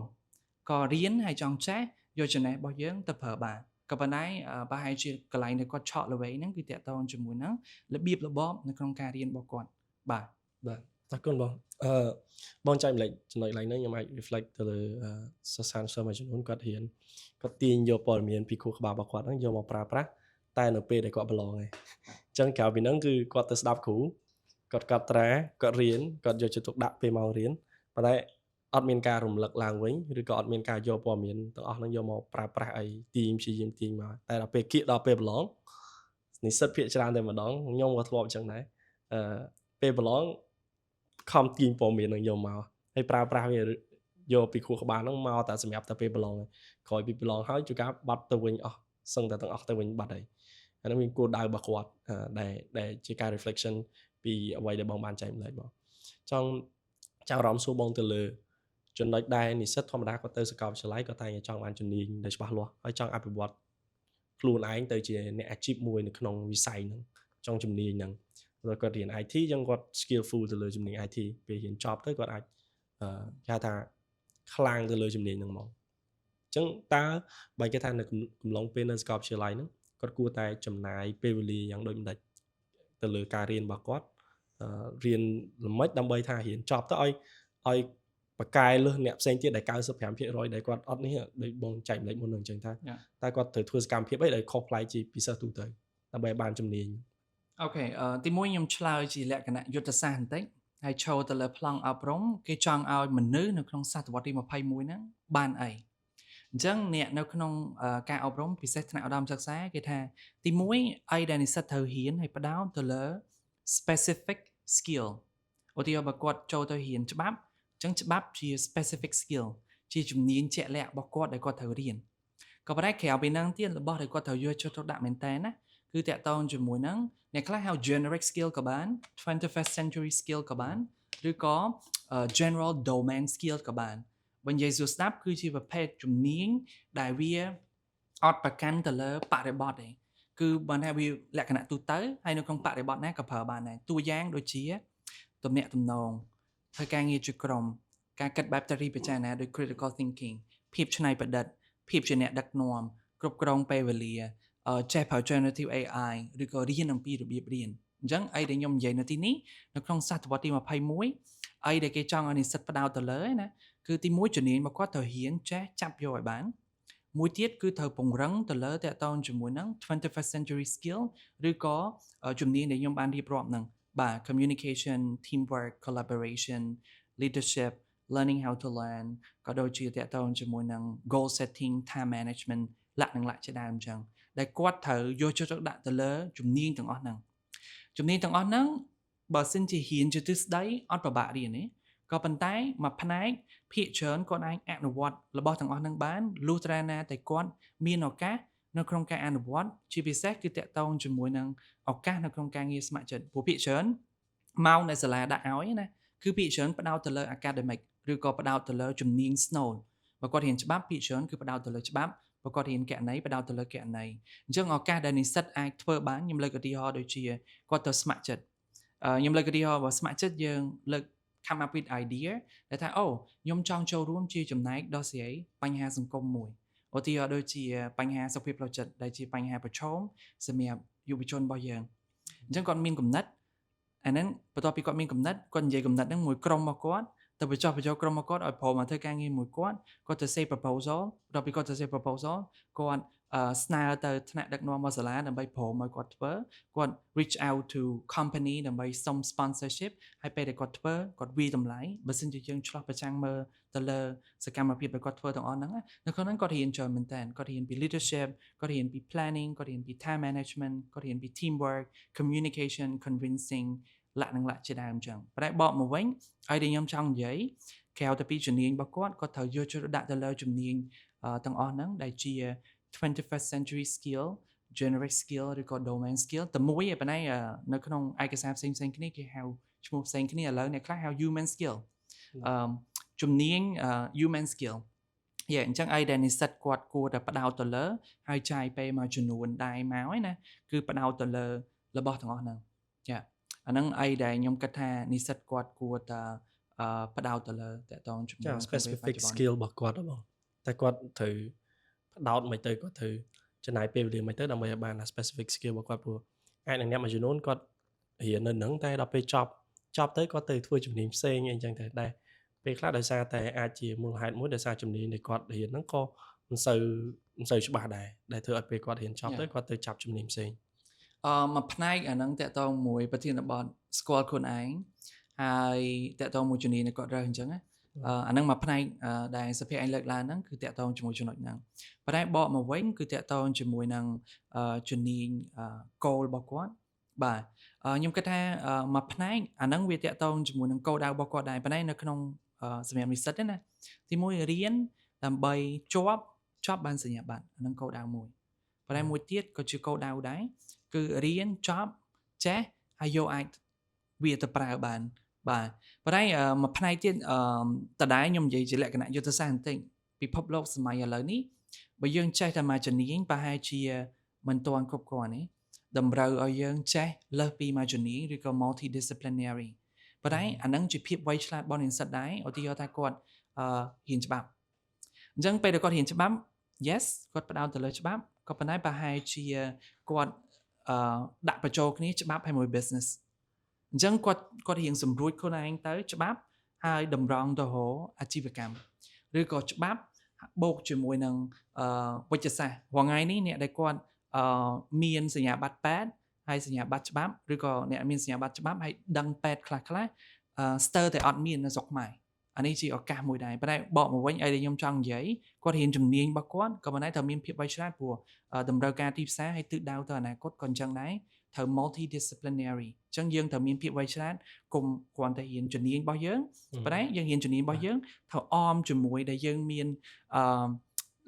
ក៏រៀនហើយចង់ចេះយកចំណេះរបស់យើងទៅប្រើបានក៏ប៉ុន្តែប្រហែលជាកន្លែងដែលគាត់ឆក់ល្វីហ្នឹងគឺតាក់ទងជាមួយនឹងរបៀបរបបនៅក្នុងការរៀនរបស់គាត់បាទបាទអរគុណបងបងចែកម្លែកចំណុចឡើងហ្នឹងខ្ញុំអាច reflect ទៅលើសិស្សានុសិស្សមួយចំនួនគាត់រៀនគាត់ទាញយកព័ត៌មានពីគ្រូក្បាលរបស់គាត់ហ្នឹងយកមកប្រើប្រាស់តែនៅពេលដែលគាត់ប្រឡងឯងអញ្ចឹងក្រៅពីហ្នឹងគឺគាត់ទៅស្ដាប់គ្រូគាត់កត់ត្រាគាត់រៀនគាត់យកចិត្តទុកដាក់ពេលមករៀនប៉ុន្តែអត់មានការរំលឹកឡើងវិញឬក៏អត់មានការយកព័ត៌មានទាំងអស់ហ្នឹងយកមកប្រើប្រាស់អីទាញព្យាយាមទាញមកតែដល់ពេលគៀកដល់ពេលប្រឡងនិស្សិតភាគច្រើនតែម្ដងខ្ញុំក៏ធ្លាប់អញ្ចឹងដែរពេលប្រឡងខំទាញព័ត៌មាននឹងយកមកហើយប្រើប្រាស់វាយកពីគ្រូក្បាលហ្នឹងមកតែសម្រាប់តែពេលប្រឡងក្រោយពីប្រឡងហើយជួនកាលបាត់ទៅវិញអស់សឹងតែទាំងអស់ទៅវិញបាត់ហើយអាហ្នឹងមានគោលដៅរបស់គាត់ដែលជាការ reflection ពីអ្វីដែលបងបានចែកម្លែកមកចង់អារម្មណ៍សួរបងទៅលើចំណុចដែលនិស្សិតធម្មតាគាត់ទៅសាកលវិទ្យាល័យគាត់តែចង់បានជំនាញដែលច្បាស់លាស់ហើយចង់អភិវឌ្ឍខ្លួនឯងទៅជាអ្នកអាជីពមួយនៅក្នុងវិស័យហ្នឹងចង់ជំនាញហ្នឹងគាត់រៀន IT អញ្ចឹងគាត់ skillful ទៅលើជំនាញ IT ពេលរៀនចប់ទៅគាត់អាចគេហៅថាខ្លាំងទៅលើជំនាញហ្នឹងមកអញ្ចឹងតើបើគេថានៅកំឡុងពេលនៅសាកលវិទ្យាល័យហ្នឹងគាត់គួរតែចំណាយពេលវេលាយ៉ាងដូចម្ដេចទៅលើការរៀនរបស់គាត់រៀនល្មិចដើម្បីថារៀនចប់ទៅឲ្យបកកាយលើសអ្នកផ្សេងទៀតដែល 95% ដែលគាត់អត់នេះដូចបងចែកម្លែកមុននឹងអញ្ចឹងថាតែគាត់ត្រូវធ្វើសកម្មភាពអីដែលខុសប្លែកជាពិសេសទូទៅដើម្បីបានជំនាញអូខេទីមួយខ្ញុំឆ្លើយជាលក្ខណៈយុទ្ធសាស្ត្របន្តិចហើយចូលទៅលើប្លង់អប់រំគេចង់ឲ្យមនុស្សនៅក្នុងសតវត្សទី21ហ្នឹងបានអីអញ្ចឹងអ្នកនៅក្នុងការអប់រំពិសេសថ្នាក់ឧត្តមសិក្សាគេថាទីមួយអីដែលនិស្សិតត្រូវរៀនហើយផ្ដោតទៅលើ specific skill ឧទាហរណ៍បើគាត់ចូលទៅរៀនច្បាប់អញ្ចឹងច្បាប់ជា specific skill ជាជំនាញជាក់លាក់របស់គាត់ដែលគាត់ត្រូវរៀនក៏ប៉ុន្តែក្រៅពីហ្នឹងទៀតរបស់ដែលគាត់ត្រូវយកចិត្តទុកដាក់មែនតើណាគឺតាក់ទងជាមួយនឹងអ្នកខ្លះហៅ generic skill ក៏បាន 21st century skill ក៏បានឬក៏ general domain skill ក៏បានបើនិយាយសួរស្ដាប់គឺជាប្រភេទជំនាញដែលវាអត់ប្រកាន់ទៅលើបរិបទទេគឺបើថាវាលក្ខណៈទូទៅហើយនៅក្នុងបរិបទណាក៏ប្រើបានដែរតួយ៉ាងដូចជាទំនាក់ទំនងធ្វើការងារជាក្រុមការគិតបែបតារីពិចារណាដោយ critical thinking ភាពច្នៃប្រឌិតភាពជាអ្នកដឹកនាំគ្រប់គ្រងពេលវេលាចេះប្រើ generative AI ឬក៏រៀនអំពីរបៀបរៀនអញ្ចឹងអីដែលខ្ញុំនិយាយនៅទីនេះនៅក្នុងសតវត្សទី21អីដែលគេចង់ឲ្យនិស្សិតផ្ដោតទៅលើណាគឺទីមួយជំនាញរបស់គាត់ត្រូវរៀនចេះចាប់យកឲ្យបានមួយទៀតគឺត្រូវពង្រឹងទៅលើតាក់ទងជាមួយនឹង 21st century skill ឬក៏ជំនាញដែលខ្ញុំបានរៀបរាប់ហ្នឹងបាទ communication teamwork collaboration leadership learning how to learn ក៏ដូចជាតាក់ទងជាមួយនឹង goal setting time management លក្ខណៈជាដើមអញ្ចឹងដែលគាត់ត្រូវយកចិត្តទុកដាក់ទៅលើជំនាញទាំងអស់ហ្នឹងបើសិនជាហ៊ានជាទិសដីអត់ពិបាករៀនទេក៏ប៉ុន្តែមួយផ្នែកភាគច្រើនគាត់អាចអនុវត្តរបស់ទាំងអស់ហ្នឹងបានលុះត្រាណាតែគាត់មានឱកាសនៅក្នុងការអនុវត្តជាពិសេសគឺតាក់ទងជាមួយនឹងឱកាសនៅក្នុងការងារស្ម័គ្រចិត្តព្រោះភាគច្រើនម៉ោងដែលសាលាដាក់ឲ្យណាគឺភាគច្រើនផ្ដោតទៅលើ academic ឬក៏ផ្ដោតទៅលើជំនាញ snow បើគាត់រៀនច្បាប់ភាគច្រើនគឺផ្ដោតទៅលើច្បាប់បើគាត់រៀនគណនេយ្យផ្ដោតទៅលើគណនេយ្យអញ្ចឹងឱកាសដែលនិស្សិតអាចធ្វើបានខ្ញុំលើកឧទាហរណ៍ដូចជាគាត់ទៅស្ម័គ្រចិត្តខ្ញុំលើកឧទាហរណ៍បើស្ម័គ្រចិត្តយើងលើក come up with idea ដែលថាអូខ្ញុំចង់ចូលរួមជាចំណែកដោះស្រាយបញ្ហាសង្គមមួយឧទាហរណ៍ដូចជាបញ្ហាសុខភាពផ្លូវចិត្តដែលជាបញ្ហាប្រឈមសម្រាប់យុវជនរបស់យើងអញ្ចឹងគាត់មានគំនិតអាហ្នឹងបន្ទាប់ពីគាត់មានគំនិតគាត់និយាយគំនិតហ្នឹងមួយក្រុមរបស់គាត់ទៅបញ្ចុះបញ្ចូលក្រុមរបស់គាត់ឲ្យព្រមមកធ្វើការងារមួយគាត់ទៅ say proposal បន្ទាប់ពីគាត់ទៅ say proposal គាត់ស្នើទៅថ្នាក់ដឹកនាំរបស់សាលាដើម្បីព្រមឲ្យគាត់ធ្វើគាត់ reach out to company ដើម្បីសុំ sponsorship ហើយពេលដែលគាត់ធ្វើគាត់វាយតម្លៃបើសិនជាយើងឆ្លោះប្រចាំងមើលទៅលើសកម្មភាពដែលគាត់ធ្វើទាំងអស់ហ្នឹងនៅក្នុងហ្នឹងគាត់រៀនច្រើនមែនតើគាត់រៀនពី leadership គាត់រៀនពី planning គាត់រៀនពី time management គាត់រៀនពី teamwork communication convincing លក្ខណៈជាដើមអញ្ចឹងតែបកមកវិញហើយដែលខ្ញុំចង់និយាយក្រៅទៅពីជំនាញរបស់គាត់ត្រូវយកចិត្តដាក់ទៅលើជំនាញទាំងអស់ហ្នឹងដែលជា 21st century skill generic skill ឬក៏ domain skill តែមួយឯប៉ុន្តែនៅក្នុងឯកសារផ្សេងៗគ្នាគេហៅឈ្មោះផ្សេងគ្នាឥឡូវអ្នកខ្លះហៅ human skill ជំនាញ human skill អញ្ចឹងអីដែលនិស្សិតគាត់គួរតែផ្ដោតទៅលើហើយចាយពេលមួយចំនួនដែរមកឯណាគឺផ្ដោតទៅលើរបស់ទាំងអស់ហ្នឹងចាអាហ្នឹងអីដែលខ្ញុំគិតថានិស្សិតគាត់គួរតែផ្ដោតទៅលើតកតងជាមួយ specific skill របស់គាត់បងតែគាត់ត្រូវផ្ដោតមិនទៅគាត់ត្រូវចំណាយពេលវេលាមិនទៅដើម្បីឲ្យបាន specific skill របស់គាត់ព្រោះអាចនឹងអ្នកមួយចំនួនគាត់រៀននៅហ្នឹងតែដល់ពេលចប់ទៅគាត់ទៅធ្វើជំនាញផ្សេងអីចឹងតែដែរពេលខ្លះដោយសារតែអាចជាមូលហេតុមួយដោយសារជំនាញដែលគាត់រៀនហ្នឹងក៏មិនសូវច្បាស់ដែរដែលធ្វើឲ្យពេលគាត់រៀនចប់ទៅគាត់ទៅចាប់ជំនាញផ្សេងមួយផ្នែកអាហ្នឹងតកតងមួយប្រធានបទស្គាល់ខ្លួនឯងហើយតកតងមួយជំនាញដែលគាត់រើសអញ្ចឹងណាអាហ្នឹងមួយផ្នែកដែលសុភ័ក្រឯងលើកឡើងហ្នឹងគឺតកតងជាមួយចំណុចហ្នឹងប៉ុន្តែបកមកវិញគឺតកតងជាមួយនឹងជំនាញ goal របស់គាត់បាទខ្ញុំគិតថាមួយផ្នែកអាហ្នឹងវាតកតងជាមួយនឹងគោលដៅរបស់គាត់ដែរប៉ុន្តែនៅក្នុងសម្រាប់និស្សិតណាទីមួយរៀនដើម្បីជាប់បានសញ្ញាបត្រអាហ្នឹងគោលដៅមួយប៉ុន្តែមួយទៀតក៏ជាគោលដៅដែរគឺរៀនចប់ចេះហើយយកអាចវាទៅប្រើបានបាទប៉ុន្តែមួយផ្នែកទៀតតដែរខ្ញុំនិយាយជាលក្ខណៈយុទ្ធសាស្ត្របន្តិចពិភពលោកសម័យឥឡូវនេះបើយើងចេះតែមួយជំនាញប្រហែលជាមិនទាន់គ្រប់គ្រាន់ទេតម្រូវឲ្យយើងចេះលើសពីមួយជំនាញឬក៏ multidisciplinary ប៉ុន្តែអានឹងជាភាពវៃឆ្លាតរបស់និស្សិតដែរឧទាហរណ៍ថាគាត់រៀនច្បាប់អញ្ចឹងពេលដែលគាត់រៀនច្បាប់ yes គាត់ផ្ដោតទៅលើច្បាប់ក៏ប៉ុន្តែប្រហែលជាគាត់ដាក់បញ្ចូលគ្នាច្បាប់ហើយមួយ business អញ្ចឹងគាត់រៀនសម្រួចខ្លួនឯងទៅច្បាប់ហើយតម្រង់ទៅរកអាជីវកម្មឬក៏ច្បាប់បូកជាមួយនឹងវិទ្យាសាស្ត្ររាល់ថ្ងៃនេះអ្នកដែលគាត់មានសញ្ញាបត្រពេទ្យហើយសញ្ញាបត្រច្បាប់ឬក៏អ្នកមានសញ្ញាបត្រច្បាប់ហើយដឹងពេទ្យខ្លះស្ទើរតែអត់មាននៅស្រុកខ្មែរអានេះជាឱកាសមួយដែរប៉ុន្តែបកមកវិញអីដែលខ្ញុំចង់និយាយគាត់រៀនជំនាញរបស់គាត់ក៏ប៉ុន្តែត្រូវមានភាពវៃឆ្លាតព្រោះតម្រូវការទីផ្សារហើយទិសដៅទៅអនាគតក៏អញ្ចឹងដែរត្រូវ multidisciplinary អញ្ចឹងយើងត្រូវមានភាពវៃឆ្លាតកុំគ្រាន់តែរៀនជំនាញរបស់យើងប៉ុន្តែយើងរៀនជំនាញរបស់យើងត្រូវអមជាមួយដែលយើងមាន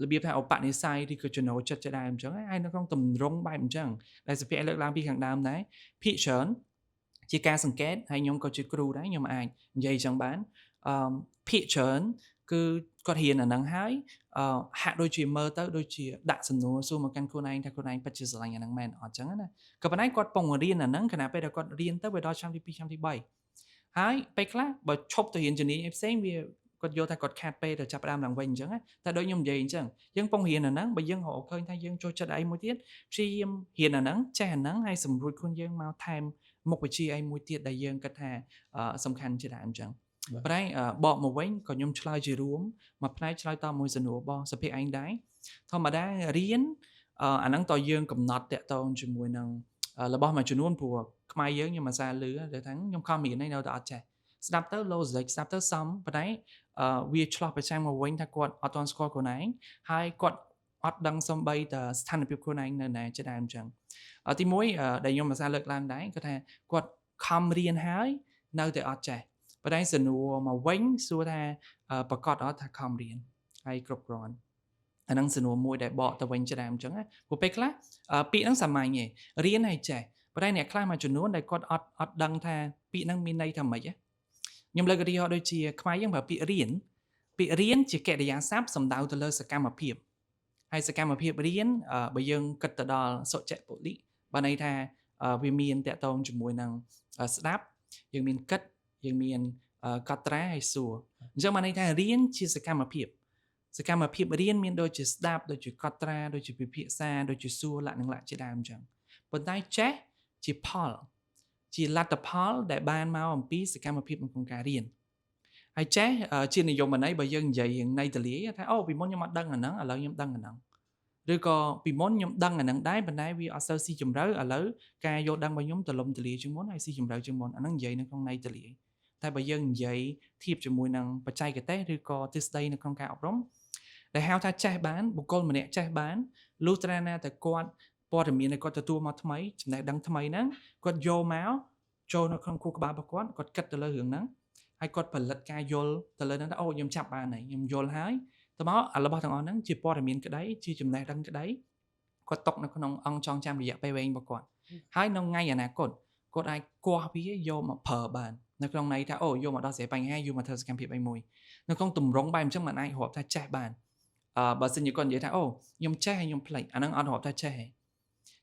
របៀបថាឧបនិស្ស័យឬក៏ចំណូលចិត្តជាដើមអញ្ចឹងហើយនៅក្នុងទម្រង់បែបអញ្ចឹងដែលសុភ័ក្រលើកឡើងពីខាងដើមដែរភាគច្រើនជាការសង្កេតហើយខ្ញុំក៏ជាគ្រូដែរខ្ញុំអាចនិយាយអញ្ចឹងបានភាគច្រើនគឺគាត់រៀនអាហ្នឹងហើយហាក់ដូចជាមើលទៅដូចជាដាក់សំណួរសួរមកកាន់ខ្លួនឯងថាខ្លួនឯងពិតជាស្រឡាញ់អាហ្នឹងមែនអត់អញ្ចឹងណាក៏ប៉ុន្តែគាត់ពងរៀនអាហ្នឹងខណៈពេលដែលគាត់រៀនទៅវាដល់ឆ្នាំទី2ឆ្នាំទី3ហើយពេលខ្លះបើឈប់ទៅរៀនជំនាញផ្សេងវាគាត់យល់ថាគាត់ខាតពេលទៅចាប់ផ្ដើមឡើងវិញអញ្ចឹងតែដូចខ្ញុំនិយាយអញ្ចឹងយើងពងរៀនអាហ្នឹងបើយើងរកឃើញថាយើងចូលចិត្តអីមួយទៀតព្យាយាមរៀនអាហ្នឹងចេះអាហ្នឹងហើយសម្រួលខ្លួនយើងមកថែមមុខវិជ្ជាអីមួយទៀតដែលយើងគិតថាសំខាន់ជាដើមអញ្ចឹងប៉ុន្តែបកមកវិញក៏ខ្ញុំឆ្លើយជារួមមួយផ្នែកឆ្លើយតបមួយសំណួររបស់សុភ័ក្រឯងដែរធម្មតារៀនអាហ្នឹងតើយើងកំណត់តាក់ទងជាមួយនឹងរបស់មួយចំនួនព្រោះខ្មែរយើងខ្ញុំអាសាលឺតែថាខ្ញុំខំរៀនឯនៅតែអត់ចេះស្ដាប់ទៅ logic ស្ដាប់ទៅសមប៉ុន្តែវាឆ្លោះប្រចាំមកវិញថាគាត់អត់ទាន់ស្គាល់ខ្លួនឯងហើយគាត់អត់ដឹងសំបីតស្ថានភាពខ្លួនឯងនៅណាជាដើមអញ្ចឹងទីមួយដែលខ្ញុំអាសាលើកឡើងដែរគឺថាគាត់ខំរៀនហើយនៅតែអត់ចេះប៉ុន្តែសំណួរមកវិញសួរថាប្រកាសអត់ថាខំរៀនហើយគ្រប់គ្រាន់អាហ្នឹងសំណួរមួយដែលបកទៅវិញជាដើមអញ្ចឹងព្រោះពេលខ្លះពាក្យហ្នឹងសាមញ្ញទេរៀនហើយចេះប៉ុន្តែអ្នកខ្លះមួយចំនួនដែលគាត់អត់ដឹងថាពាក្យហ្នឹងមានន័យថាម៉េចខ្ញុំលើកឧទាហរណ៍ដូចជាខ្មែរយើងប្រើពាក្យរៀនជាកិរិយាសព្ទសំដៅទៅលើសកម្មភាពហើយសកម្មភាពរៀនបើយើងគិតទៅដល់សុចពលិបានន័យថាវាមានតាក់ទងជាមួយនឹងស្ដាប់យើងមានគិតយើងមានកត់ត្រាហើយសួរអញ្ចឹងបានន័យថារៀនជាសកម្មភាពរៀនមានដូចជាស្ដាប់ដូចជាកត់ត្រាដូចជាពិភាក្សាដូចជាសួរលក្ខណៈជាដើមអញ្ចឹងប៉ុន្តែចេះជាផលជាលទ្ធផលដែលបានមកអំពីសកម្មភាពក្នុងការរៀនហើយចេះជានិយមន័យបើយើងនិយាយរឿងន័យទលាយថាអូពីមុនខ្ញុំអត់ដឹងអាហ្នឹងឥឡូវខ្ញុំដឹងអាហ្នឹងឬក៏ពីមុនខ្ញុំដឹងអាហ្នឹងដែរប៉ុន្តែវាអត់សូវស៊ីជម្រៅឥឡូវការយល់ដឹងរបស់ខ្ញុំទលំទលាយជាងមុនហើយស៊ីជម្រៅជាងមុនអាហ្នឹងនិយាយនៅក្នុងន័យទលាយតែបើយើងនិយាយធៀបជាមួយនឹងបច្ចេកទេសឬក៏ទ្រឹស្ដីនៅក្នុងការអប់រំដែលហៅថាចេះបានបុគ្គលម្នាក់ចេះបានលុះត្រាណាតែគាត់ព័ត៌មានដែលគាត់ទទួលមកថ្មីចំណេះដឹងថ្មីហ្នឹងគាត់យកមកចូលនៅក្នុងខួរក្បាលរបស់គាត់គិតទៅលើរឿងហ្នឹងហើយគាត់ផលិតការយល់ទៅលើហ្នឹងថាអូខ្ញុំចាប់បានហើយខ្ញុំយល់ហើយតើមករបស់ទាំងអស់ហ្នឹងជាព័ត៌មានក្តីជាចំណេះដឹងក្តី គាត់ຕົកនៅក្នុងអង្គចងចាំរយៈពេលវែងរបស់គាត់ហើយនៅថ្ងៃអនាគតគាត់អាចគោះវាយកមកប្រើបាននៅក្នុងន័យថាអូយកមកដោះស្រាយបញ្ហាយកមកធ្វើសកម្មភាពអីមួយនៅក្នុងទម្រង់បែបអញ្ចឹងមិនអាចរាប់ថាចេះបានបើសិនជាគាត់និយាយថាអូខ្ញុំចេះហើយខ្ញុំភ្លេចអាហ្នឹងអត់រាប់ថាចេះទេ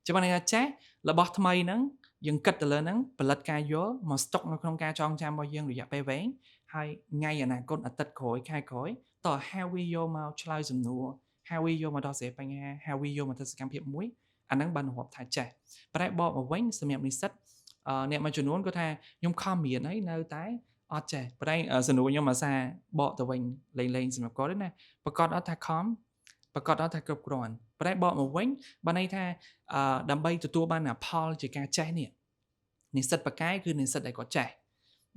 ចាំបានថាចេះរបស់ថ្មីហ្នឹងយើងគិតទៅលើហ្នឹងផលិតការយល់មកស្តុកនៅក្នុងការចងចាំរបស់យើងរយៈពេលវែងហើយថ្ងៃអនាគតអាទិត្យក្រោយខែក្រោយតើហៅវាយកមកឆ្លើយសំណួរហៅវាយកមកដោះស្រាយបញ្ហាហៅវាយកមកធ្វើសកម្មភាពមួយអាហ្នឹងបានរាប់ថាចេះប៉ុន្តែបកមកវិញសម្រាប់និស្សិតអ្នកមួយចំនួនគាត់ថាខ្ញុំខំរៀនហើយនៅតែអត់ចេះប៉ុន្តែសំណួរខ្ញុំអាសាបកទៅវិញលេងសម្រាប់គាត់ទេណាប្រកាសអត់ថាខំប្រកាសអត់ថាគ្រប់គ្រាន់ប៉ុន្តែបកមកវិញបានន័យថាដើម្បីទទួលបានផលជាការចេះនេះនិស្សិតបកាយគឺនិស្សិតដែលគាត់ចេះ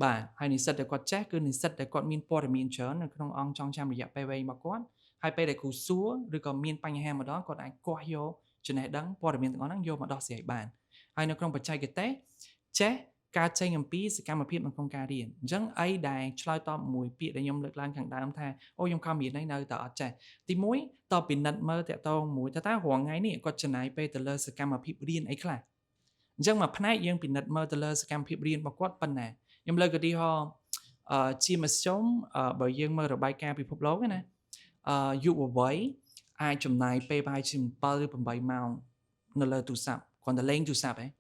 បាទហើយនិស្សិតដែលគាត់ចេះគឺនិស្សិតដែលគាត់មានព័ត៌មានច្រើននៅក្នុងអង្គចងចាំរយៈពេលវែងរបស់គាត់ហើយពេលដែលគ្រូសួរឬក៏មានបញ្ហាម្ដងគាត់អាចគាស់យកចំណេះដឹងព័ត៌មានទាំងអស់ហ្នឹងយកមកដោះស្រាយបានហើយនៅក្នុងបច្ចេកទេសចេះការចេញអំពីសកម្មភាពនៅក្នុងការរៀនអញ្ចឹងអីដែលឆ្លើយតបមួយពាក្យដែលខ្ញុំលើកឡើងខាងដើមថាអូខ្ញុំខំរៀនហើយនៅតែអត់ចេះទី1តពិនិត្យមើលតកតងមួយតើរាល់ថ្ងៃនេះគាត់ចំណាយពេលទៅលើសកម្មភាពរៀនអីខ្លះអញ្ចឹងមួយផ្នែកយើងពិនិត្យមើលទៅលើសកម្មភាពរៀនរបស់គាត់ប៉ុណ្ណាខ្ញុំលើកឧទាហរណ៍ជាមធ្យមបើយើងមើលរបាយការណ៍ពិភពលោកណាយុវវ័យអាចចំណាយពេលប្រហែលជា7ឬ8ម៉ោងនៅលើទូរស័ព្ទគាត់ទៅលេងទូរស័ព្ទឯង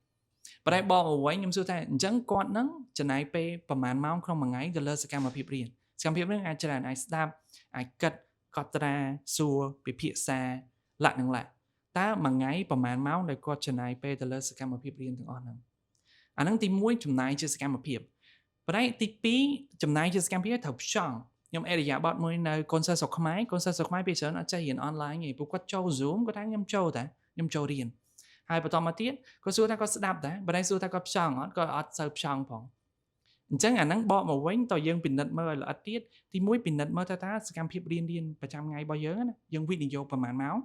ប៉ុន្តែបកមកវិញខ្ញុំសួរថាអញ្ចឹងគាត់នឹងចំណាយពេលប្រហែលម៉ោងក្នុងមួយថ្ងៃទៅលើសកម្មភាពរៀនសកម្មភាពហ្នឹងអាចច្រើនអាចស្ដាប់អាចគិតកត់ត្រាសួរពិភាក្សាលក្ខណៈតើមួយថ្ងៃប្រហែលម៉ោងដែលគាត់ចំណាយពេលទៅលើសកម្មភាពរៀនទាំងអស់ហ្នឹងអាហ្នឹងទី1ចំណាយជាសកម្មភាពប៉ុន្តែទី2ចំណាយជាសកម្មភាពត្រូវផ្ចង់ខ្ញុំអេរយាប័តមួយនៅកូនសិស្សស្រុកខ្មែរពេលច្រើនអត់ចេះរៀនអនឡាញទេពួកគាត់ចូល Zoom គាត់ថាខ្ញុំចូលតាខ្ញុំចូលរៀនហើយបន្តមកទៀតគាត់សួរថាគាត់ស្ដាប់តាបើតែសួរថាគាត់ផ្ចង់អត់គាត់អត់សូវផ្ចង់ផងអញ្ចឹងអាហ្នឹងបកមកវិញតើយើងពិនិត្យមើលឲ្យល្អិតទៀតទី1ពិនិត្យមើលថាសកម្មភាពរៀនប្រចាំថ្ងៃរបស់យើងណាយើងវិនិយោគប្រហែលម៉ោង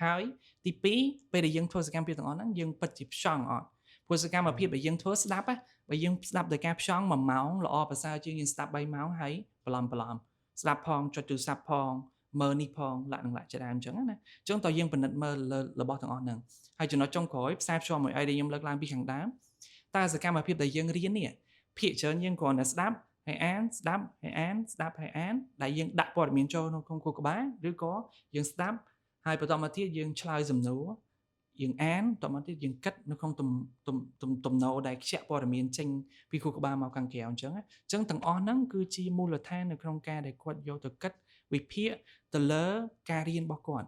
ហើយទី2ពេលដែលយើងធ្វើសកម្មភាពទាំងអស់ហ្នឹងយើងពិតជាផ្ចង់អត់ព្រោះសកម្មភាពដែលយើងធ្វើស្ដាប់បើយើងស្ដាប់ដោយការផ្ចង់1ម៉ោងល្អប្រសើរជាងយើងស្ដាប់3ម៉ោងហើយបន្លំស្ដាប់ផងចុចទូរស័ព្ទផងមើលនេះផងលក្ខណៈច្រើនអញ្ចឹងណាអញ្ចឹងតើយើងពិនិត្យមើលលើរបស់ទាំងអស់ហ្នឹងហើយចំណុចចុងក្រោយផ្សារភ្ជាប់មួយអីដែលខ្ញុំលើកឡើងពីខាងដើមតើសកម្មភាពដែលយើងរៀននេះភាគច្រើនយើងគ្រាន់តែស្ដាប់ហើយអានស្ដាប់ហើយអានស្ដាប់ហើយអានដែលយើងដាក់ព័ត៌មានចូលក្នុងខួរក្បាលឬក៏យើងស្ដាប់ហើយបន្តមកទៀតយើងឆ្លើយសំណួរយើងអានបន្តមកទៀតយើងគិតនៅក្នុងទំនោរដែលខ្ជាក់ព័ត៌មានចេញពីខួរក្បាលមកខាងក្រៅអញ្ចឹងទាំងអស់ហ្នឹងគឺជាមូលដ្ឋាននៅក្នុងការដែលគាត់យកទៅគិតវិភាគទៅលើការរៀនរបស់គាត់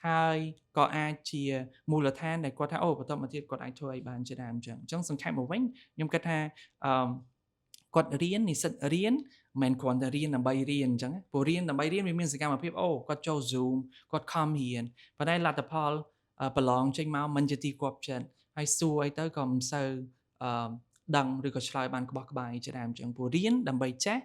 ហើយក៏អាចជាមូលដ្ឋានដែលគាត់ថាអូបន្តមកទៀតគាត់អាចធ្វើអីបានជាដើមអញ្ចឹងសង្ខេបមកវិញខ្ញុំគិតថាគាត់រៀននិស្សិតរៀនមិនគ្រាន់តែរៀនដើម្បីរៀនអញ្ចឹងព្រោះរៀនដើម្បីរៀនវាមានសកម្មភាពអូគាត់ចូល Zoom គាត់ខំរៀនប៉ុន្តែលទ្ធផលប្រឡងចេញមកមិនជាទីគាប់ចិត្តហើយសួរអីទៅក៏មិនសូវដឹងឬក៏ឆ្លើយបានក្បោះក្បាយជាដើមអញ្ចឹងព្រោះរៀនដើម្បីចេះ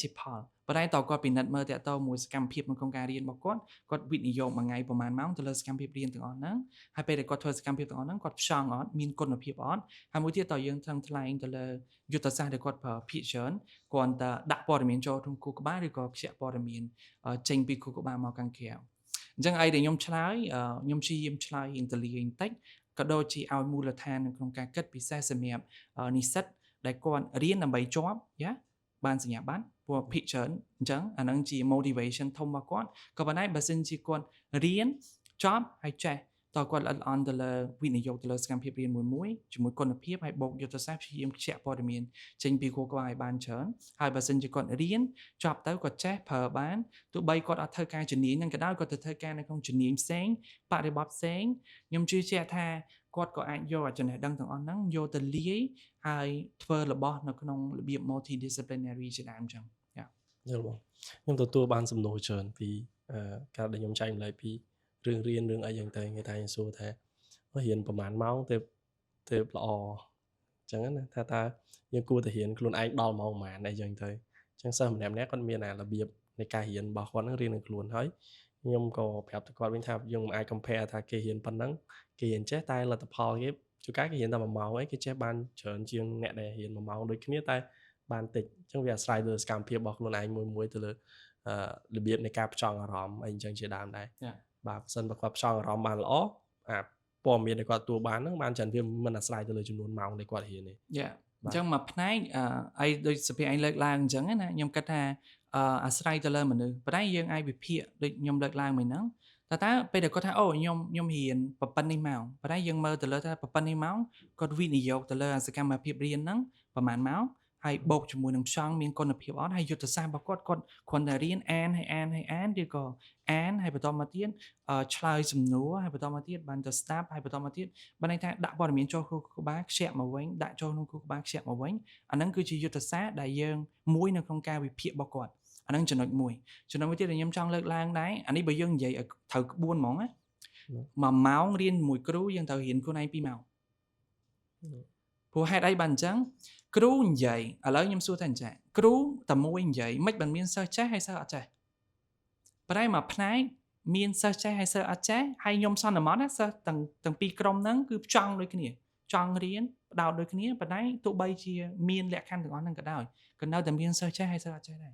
ជាផលប៉ុន្តែតើគាត់ពិនិត្យមើលតើតើមួយសកម្មភាពក្នុងការរៀនរបស់គាត់វិនិយោគមួយថ្ងៃប្រហែលម៉ោងទៅលើសកម្មភាពរៀនទាំងអស់ហ្នឹងហើយពេលដែលគាត់ធ្វើសកម្មភាពទាំងអស់ហ្នឹងគាត់ផ្ចង់អត់មានគុណភាពអត់ហើយមួយទៀតតើយើងថ្លឹងថ្លែងទៅលើយុទ្ធសាស្ត្រដែលគាត់ប្រើភាគច្រើនគាត់តែដាក់ព័ត៌មានចូលក្នុងខួរក្បាលឬក៏ខ្ជាក់ព័ត៌មានចេញពីខួរក្បាលមកខាងក្រៅអញ្ចឹងអីដែលខ្ញុំឆ្លើយខ្ញុំព្យាយាមឆ្លើយ intelligent បន្តិចក៏ដូចជាឲ្យមូលដ្ឋាននៅក្នុងការគិតពិសេសសម្រាប់និស្សិតដែលគាត់រៀនដើម្បីជាប់បានសញ្ញាបត្រព្រោះភាគច្រើនអញ្ចឹងអានឹងជា motivation ធំរបស់គាត់ក៏ប៉ុន្តែបើសិនជាគាត់រៀនចប់ហើយចេះតើគាត់ល្អិតល្អន់ទៅលើវិនិយោគទៅលើសកម្មភាពរៀនមួយជាមួយគុណភាពហើយបូកយុទ្ធសាស្ត្រព្យាយាមខ្ជាក់ព័ត៌មានចេញពីខួរក្បាលឲ្យបានច្រើនហើយបើសិនជាគាត់រៀនចប់ទៅគាត់ចេះប្រើបានទោះបីគាត់អត់ធ្វើការជំនាញហ្នឹងក៏ដោយគាត់ទៅធ្វើការនៅក្នុងជំនាញផ្សេងបរិបទផ្សេងខ្ញុំជឿជាក់ថាគាត់ក៏អាចយកចំណេះដឹងទាំងអស់ហ្នឹងយកទៅលាយហើយធ្វើរបស់នៅក្នុងរបៀប multidisciplinary ជាដើមអញ្ចឹងយល់បងខ្ញុំទទួលបានសំណួរច្រើនពីការដែលខ្ញុំចែកម្លែកពីរឿងរៀនរឿងអីយ៉ាងទៅគេថាសួរថារៀនប្រហែលម៉ោងទៅល្អអញ្ចឹងណាថាតើយើងគួរតែរៀនខ្លួនឯងដល់ម៉ោងប៉ុន្មានអីយ៉ាងទៅអញ្ចឹងសិស្សម្នាក់ៗគាត់មានរបៀបនៃការរៀនរបស់គាត់នឹងរៀននឹងខ្លួនហើយខ្ញុំក៏ប្រាប់ទៅគាត់វិញថាយើងមិនអាច compare ថាគេរៀនប៉ុណ្ណឹងគេរៀនចេះតែលទ្ធផលគេជួនកាលគេរៀនតែ1ម៉ោងអីគេចេះបានច្រើនជាងអ្នកដែលរៀន1ម៉ោងដូចគ្នាតែបានតិចអញ្ចឹងវាអាស្រ័យលើសកម្មភាពរបស់ខ្លួនឯងមួយទៅលើរបៀបនៃការផ្ចង់អារម្មណ៍អីអញ្ចឹងជាដើមដែរបាទបើសិនបើគាត់ផ្ចង់អារម្មណ៍បានល្អ ព័ត៌មានដែលគាត់ទទួលបានហ្នឹងបានច្រើនវាមិនអាស្រ័យទៅលើចំនួនម៉ោងដែលគាត់រៀនទេ យ៉ាអញ្ចឹងមួយផ្នែកអីដូចសុភាឯងលើកឡើងអញ្ចឹងណាខ្ញុំគិតថាអាស្រ័យទៅលើមនុស្សប៉ុន្តែយើងអាចវិភាគដូចខ្ញុំលើកឡើងមិញហ្នឹងតើពេលដែលគាត់ថាអូខ្ញុំរៀនប៉ុណ្ណេះម៉ោងប៉ុន្តែយើងមើលទៅលើថាប៉ុណ្ណេះម៉ោងគាត់វិនិយោគទៅលើសកម្មភាពរៀនហ្នឹងប្រហែលម៉ោងហើយបូកជាមួយនឹងខ្យង់មានគុណភាពអត់ហើយយុទ្ធសាស្ត្ររបស់គាត់គ្រាន់តែរៀនអានឬក៏អានហើយបន្តមកទៀតឆ្លើយសំណួរហើយបន្តមកទៀតបានទៅស្ដាប់ហើយបន្តមកទៀតបានន័យថាដាក់ព័ត៌មានចូលគ្រូក្បាលខ្ជាក់មកវិញដាក់ចូលក្នុងគ្រូក្បាលខ្ជាក់មកវិញអាហ្នឹងគឺជាយុទ្ធសាស្ត្រដែលយើងមួយនៅក្នុងការវិភាគរបស់គាត់អាហ្នឹងចំណុចមួយទៀតដែលខ្ញុំចង់លើកឡើងដែរអានេះបើយើងនិយាយឲ្យត្រូវក្បួនហ្មងណា1ម៉ោងរៀនមួយគ្រូយើងត្រូវរៀនខ្លួនឯង2ម៉ោងព្រោះហេតុអីបានអញ្ចឹងគ្រូនិយាយឥឡូវខ្ញុំសួរថាអញ្ចឹងគ្រូតែមួយនិយាយមិនបានមានសិស្សចេះហើយសិស្សអត់ចេះប៉ុន្តែមួយផ្នែកមានសិស្សចេះហើយសិស្សអត់ចេះហើយខ្ញុំសន្មតណាសិស្សទាំងពីរក្រុមហ្នឹងគឺចង់ដូចគ្នាចង់រៀនផ្ដោតដូចគ្នាប៉ុន្តែទោះបីជាមានលក្ខខណ្ឌទាំងអស់ហ្នឹងក៏ដោយក៏នៅតែមានសិស្សចេះហើយសិស្សអត់ចេះដែរ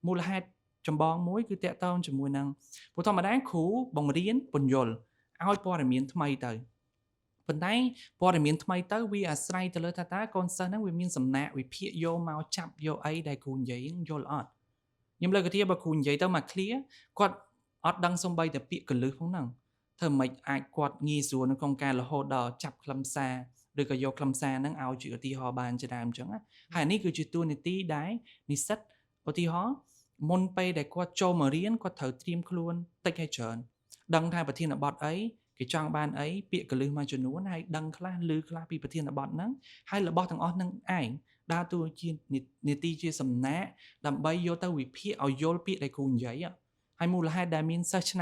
មូលហេតុចម្បងមួយគឺតាក់ទងជាមួយនឹងព្រោះធម្មតាគ្រូបង្រៀនពន្យល់ឲ្យព័ត៌មានថ្មីទៅប៉ុន្តែព័ត៌មានថ្មីទៅវាអាស្រ័យទៅលើថាតើកូនសិស្សហ្នឹងវាមានសំណាក់វិភាគយកមកចាប់យកអីដែលគ្រូនិយាយយល់អត់ខ្ញុំលើកឧទាហរណ៍បើគ្រូនិយាយទៅមក clear គាត់អត់ដឹងសំបីតែពាក្យកលឹះផងហ្នឹងធ្វើម៉េចអាចគាត់ងាយស្រួលនៅក្នុងការរហូតដល់ចាប់ខ្លឹមសារឬក៏យកខ្លឹមសារហ្នឹងឲ្យជាឧទាហរណ៍បានជាដើមអញ្ចឹងហើយនេះគឺជាតួនាទីដែលនិស្សិតឧទាហរណ៍មុនពេលដែលគាត់ចូលមករៀនគាត់ត្រូវត្រៀមខ្លួនតិចហើយច្រើនដឹងថាប្រធានបទអីគេចង់បានអីពាក្យកលឹះមួយចំនួនហើយដឹងខ្លះឮខ្លះពីប្រធានបទហ្នឹងហើយរបស់ទាំងអស់ហ្នឹងឯងដើរតួជានីតិជាសំណាក់ដើម្បីយកទៅវិភាគឲ្យយល់ពាក្យដែលគ្រូនិយាយហើយមូលហេតុដែលមានសិស្សឆ្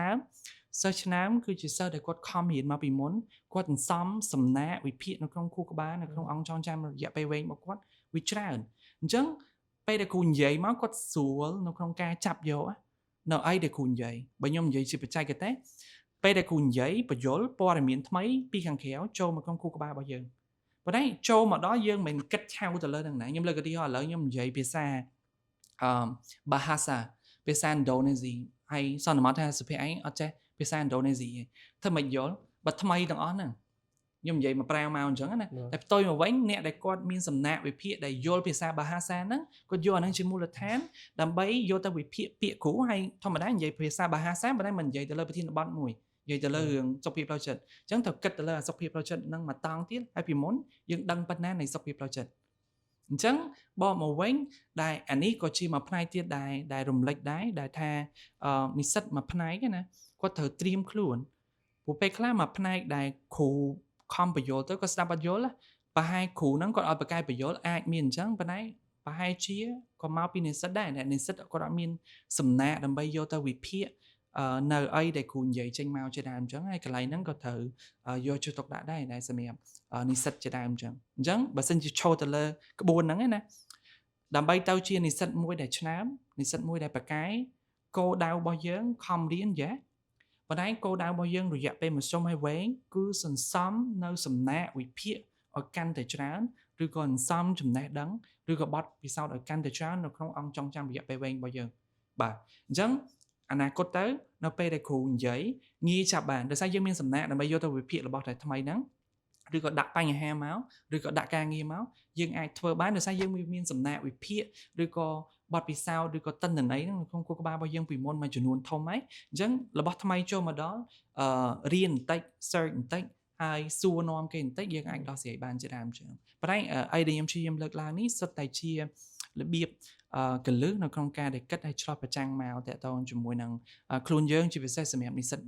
នើមគឺជាសិស្សដែលគាត់ខំរៀនមកពីមុនគាត់សន្សំសំណាក់វិភាគនៅក្នុងខួរក្បាលនៅក្នុងអង្គចងចាំរយៈពេលវែងរបស់គាត់វាច្រើនអញ្ចឹងពេលដែលគ្រូនិយាយមកគាត់ស្រួលនៅក្នុងការចាប់យកនៅអីដែលគ្រូនិយាយបើខ្ញុំនិយាយជាបច្ចេកទេសពេលដែលគ្រូនិយាយបញ្យលព័ត៌មានថ្មីពីខាងក្រៅចូលមកក្នុងខួរក្បាលរបស់យើងប៉ុន្តែចូលមកដល់យើងមិនគិតឆៅទៅលើនឹងណាខ្ញុំលើកឧទាហរណ៍ឥឡូវខ្ញុំនិយាយភាសាBahasa ភាសាឥណ្ឌូនេស៊ីហើយសន្មតថាសុភាឯងអត់ចេះភាសាឥណ្ឌូនេស៊ីទេធ្វើមិនយល់បើថ្មីទាំងអស់ហ្នឹងខ្ញុំនិយាយមកប្រាវមកអញ្ចឹងណាតែផ្ទុយមកវិញអ្នកដែលគាត់មានសំណាក់វិភាគដែលយល់ភាសាBahasaហ្នឹងគាត់យកអាហ្នឹងជាមូលដ្ឋានដើម្បីយកទៅវិភាគពាក្យគ្រូហើយធម្មតានិយាយភាសាBahasaប៉ុន្តែមិននិយាយទៅលើប្រធានបទមួយនិយាយទៅលើរឿងសុខភាពផ្លូវចិត្តអញ្ចឹងត្រូវគិតទៅលើសុខភាពផ្លូវចិត្តហ្នឹងមកតង់ទៀតហើយពីមុនយើងដឹងប៉ុណ្ណានៃសុខភាពផ្លូវចិត្តអញ្ចឹងបកមកវិញដែលអានេះក៏ជាមួយផ្នែកទៀតដែលរំលេចដែរដែលថានិស្សិតមួយផ្នែកណាគាត់ត្រូវត្រៀមខ្លួនព្រោះពេលខ្លះមួយផ្នែកដែលគ្រូខំបញ្យល់ទៅក៏ស្ដាប់អត់យល់ប្រហែលគ្រូហ្នឹងគាត់ឲ្យបកកែបញ្យល់អាចមានអញ្ចឹងប៉ុន្តែប្រហែលជាក៏មកពីនិស្សិតដែរនិស្សិតគាត់អត់មានសំណាក់ដើម្បីយកទៅវិភាគនៅអីដែលគ្រូនិយាយចេញមកជាដើមអញ្ចឹងហើយកន្លែងហ្នឹងក៏ត្រូវយកជួយទុកដាក់ដែរសម្រាប់និស្សិតជាដើមអញ្ចឹងបើសិនជាឈរទៅលើក្បួនហ្នឹងណាដើម្បីទៅជានិស្សិតមួយដែលឆ្នើមនិស្សិតមួយដែលប្រកែគោលដៅរបស់យើងខំរៀនយ៉ាប៉ុន្តែគោលដៅរបស់យើងរយៈពេលមធ្យមហើយវែងគឺសន្សំនៅសំណាក់វិភាគឲ្យកាន់តែច្រើនឬក៏សន្សំចំណេះដឹងឬក៏បទពិសោធន៍ឲ្យកាន់តែច្រើននៅក្នុងអង្គចងចាំរយៈពេលវែងរបស់យើងបាទអញ្ចឹងអនាគតទៅនៅពេលដែលគ្រូនិយាយងាយចាប់បានដោយសារយើងមានសំណាក់ដើម្បីយកទៅវិភាគរបស់តែថ្មីហ្នឹងឬក៏ដាក់បញ្ហាមកឬក៏ដាក់ការងារមកយើងអាចធ្វើបានដោយសារយើងមានសំណាក់វិភាគឬក៏បទពិសោធន៍ឬក៏ទិន្នន័យហ្នឹងក្នុងខួរក្បាលរបស់យើងពីមុនមួយចំនួនធំហើយអញ្ចឹងរបស់ថ្មីចូលមកដល់រៀនបន្តិច search បន្តិចហើយសួរនាំគេបន្តិចយើងអាចដោះស្រាយបានជាដើមអញ្ចឹងប៉ុន្តែអីដែលខ្ញុំលើកឡើងនេះសុទ្ធតែជារបៀបកលឹះនៅក្នុងការដែលគិតឲ្យឆ្លោះប្រចាំងមកតកតងជាមួយនឹងខ្លួនយើងជាពិសេសសម្រាប់និស្សិត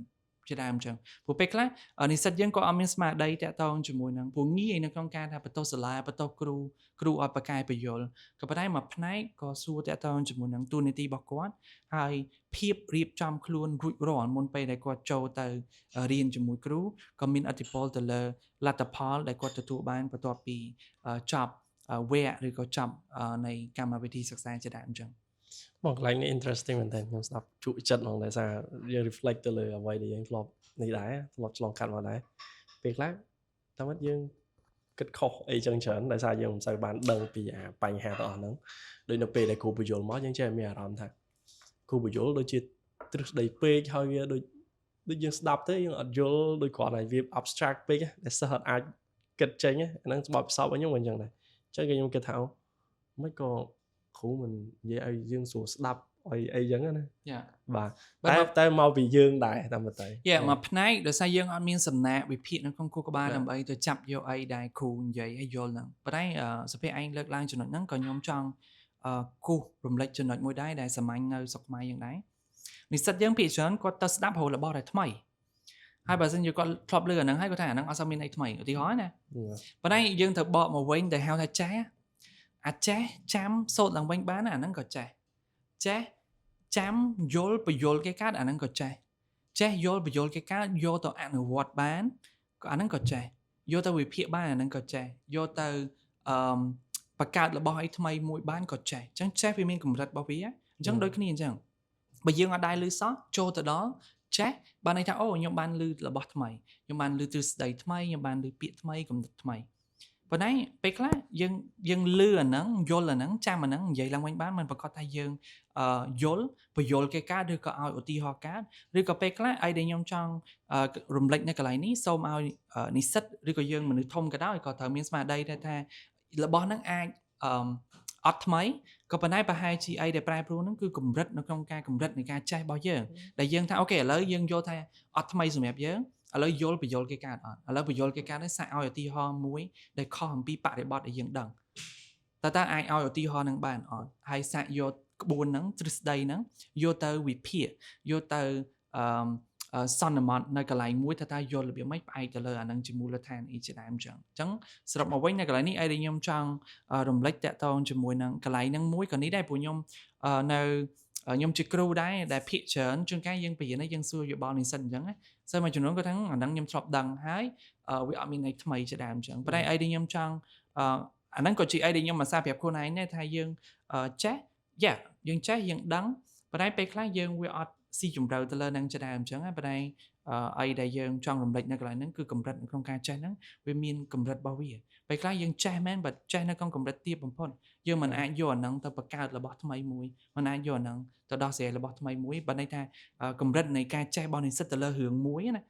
ជាដើមអញ្ចឹងព្រោះពេលខ្លះនិស្សិតយើងក៏អត់មានស្មារតីតកតងជាមួយនឹងព្រោះងាយនៅក្នុងការថាបន្ទោសសាលាបន្ទោសគ្រូឲ្យបកកែបញ្យល់ក៏ប៉ុន្តែមួយផ្នែកក៏សួរតកតងជាមួយនឹងទូនីតិរបស់គាត់ហើយភាពរៀបចំខ្លួនរួចរាល់មុនពេលដែលគាត់ចូលទៅរៀនជាមួយគ្រូក៏មានឥទ្ធិពលទៅលើលទ្ធផលដែលគាត់ទទួលបានបន្ទាប់ពីចប់វគ្គឬក៏ចប់នៃកម្មវិធីសិក្សាជាដើមអញ្ចឹងមកកន្លែងនេះ interesting មែនតើខ្ញុំស្ដាប់ជក់ចិត្តហ្មងដោយសារយើង reflect ទៅលើអ្វីដែលយើងធ្លាប់នេះដែរធ្លាប់ឆ្លងកាត់មកដែរពេលខ្លះតាមពិតយើងគិតខុសអីចឹងច្រើនដោយសារយើងមិនសូវបានដឹងពីបញ្ហាទាំងអស់ហ្នឹងដូចនៅពេលដែលគ្រូបញ្យល់មកយើងចេះមានអារម្មណ៍ថាគ្រូបញ្យល់ដូចជាទ្រឹស្ដីពេកហើយវាដូច ដូចយើងស្ដាប់ទៅយើងអត់យល់ដូចគ្រាន់តែវា abstract ពេកដែលសិស្សអត់អាចគិតចេញអាហ្នឹងបទពិសោធន៍របស់ខ្ញុំក៏អញ្ចឹងដែរអញ្ចឹងខ្ញុំគិតថាមិនក៏គ្រូមិននិយាយឲ្យយើងស្រួលស្ដាប់អីអញ្ចឹងណា យ៉ា បាទតែមកពីយើងដែរតាមពិតទៅ យ៉ាមកផ្នែកដោយសារយើងអត់មានសំណាក់វិភាគនៅក្នុងខួរក្បាលដើម្បីទៅចាប់យកអីដែលគ្រូនិយាយឲ្យយល់ហ្នឹងប៉ុន្តែសុភ័ក្រឯងលើកឡើងចំណុចហ្នឹងក៏ខ្ញុំចង់គូសរំលេចចំណុចមួយដែរដែលសាមញ្ញនៅស្រុកខ្មែរយើងដែរនិស្សិតយើងភាគច្រើនគាត់ទៅស្ដាប់ររបស់ដែលថ្មីហើយបើសិនជាគាត់ធ្លាប់លឺអាហ្នឹងហើយគាត់ថាអាហ្នឹងអត់សូវមានអីថ្មីឧទាហរណ៍ណាប៉ុន្តែយើងត្រូវបកមកវិញដែលហៅថាចេះអាចចេះចាំសូត្រឡើងវិញបានអាហ្នឹងក៏ចេះចាំយល់បញ្យល់គេកើតអាហ្នឹងក៏ចេះយល់បញ្យល់គេកើតយកទៅអនុវត្តបានក៏អាហ្នឹងក៏ចេះយកទៅវិភាគបានអាហ្នឹងក៏ចេះយកទៅបង្កើតរបស់អីថ្មីមួយបានក៏ចេះអញ្ចឹងចេះវាមានកម្រិតរបស់វាអញ្ចឹងដូចគ្នាអញ្ចឹងបើយើងអត់ដែរឮសោះចូលទៅដល់ចេះបានន័យថាអូខ្ញុំបានឮរបស់ថ្មីខ្ញុំបានឮទ្រឹស្ដីថ្មីខ្ញុំបានឮពាក្យថ្មីគំនិតថ្មីប៉ុន្តែពេលខ្លះយើងឮអាហ្នឹងយល់អាហ្នឹងចាំអាហ្នឹងនិយាយឡើងវិញបានមិនប្រកាសថាយើងយល់បញ្យល់គេកើតឬក៏ឲ្យឧទាហរណ៍កើតឬក៏ពេលខ្លះអីដែលខ្ញុំចង់រំលេចនៅកន្លែងនេះសូមឲ្យនិស្សិតឬក៏យើងមនុស្សធំក៏ដោយក៏ត្រូវមានស្មារតីដែរថារបស់ហ្នឹងអាចអត់ថ្មីក៏ប៉ុន្តែប្រហែលជាអីដែលប្រែប្រួលហ្នឹងគឺកម្រិតនៅក្នុងការកម្រិតនៃការចេះរបស់យើងដែលយើងថាអូខេឥឡូវយើងយល់ថាអត់ថ្មីសម្រាប់យើងឥឡូវយល់បញ្យល់គេកើតអត់ឥឡូវបញ្យល់គេកើតនេះសាកឲ្យឧទាហរណ៍មួយដែលខុសអំពីបរិបទដែលយើងដឹងតើអាចឲ្យឧទាហរណ៍នឹងបានអត់ហើយសាកយកក្បួនហ្នឹងទ្រឹស្ដីហ្នឹងយកទៅវិភាគយកទៅសន្មតនៅកន្លែងមួយថាយល់របៀបម៉េចផ្អែកទៅលើអានឹងជាមូលដ្ឋានអីជាដើមអញ្ចឹងសរុបមកវិញនៅកន្លែងនេះអីដែលខ្ញុំចង់រំលេចតាក់ទងជាមួយនឹងកន្លែងហ្នឹងមួយក៏នេះដែរព្រោះខ្ញុំនៅខ្ញុំជាគ្រូដែរដែលភាគច្រើនជួនកាលយើងបរៀនយើងសួរយោបល់និស្សិតអញ្ចឹងសិស្សមួយចំនួនគាត់ថាអាហ្នឹងខ្ញុំធ្លាប់ដឹងហើយវាអត់មានអីថ្មីជាដើមអញ្ចឹងប៉ុន្តែអីដែលខ្ញុំចង់អាហ្នឹងក៏ជាអីដែលខ្ញុំអាសាប្រាប់ខ្លួនឯងដែរថាយើងចេះយើងចេះយើងដឹងប៉ុន្តែពេលខ្លះយើងវាអត់ស៊ីជម្រៅទៅលើនឹងជាដើមអញ្ចឹងប៉ុន្តែអីដែលយើងចង់រំលេចនៅកន្លែងហ្នឹងគឺកម្រិតនៅក្នុងការចេះហ្នឹងវាមានកម្រិតរបស់វាពេលខ្លះយើងចេះមែនបើចេះនៅក្នុងកម្រិតទាបបំផុតយើងមិនអាចយកអាហ្នឹងទៅបង្កើតរបស់ថ្មីមួយមិនអាចយកអាហ្នឹងទៅដោះស្រាយរបស់ថ្មីមួយបើន័យថាកម្រិតនៃការចេះរបស់និស្សិតទៅលើរឿងមួយណា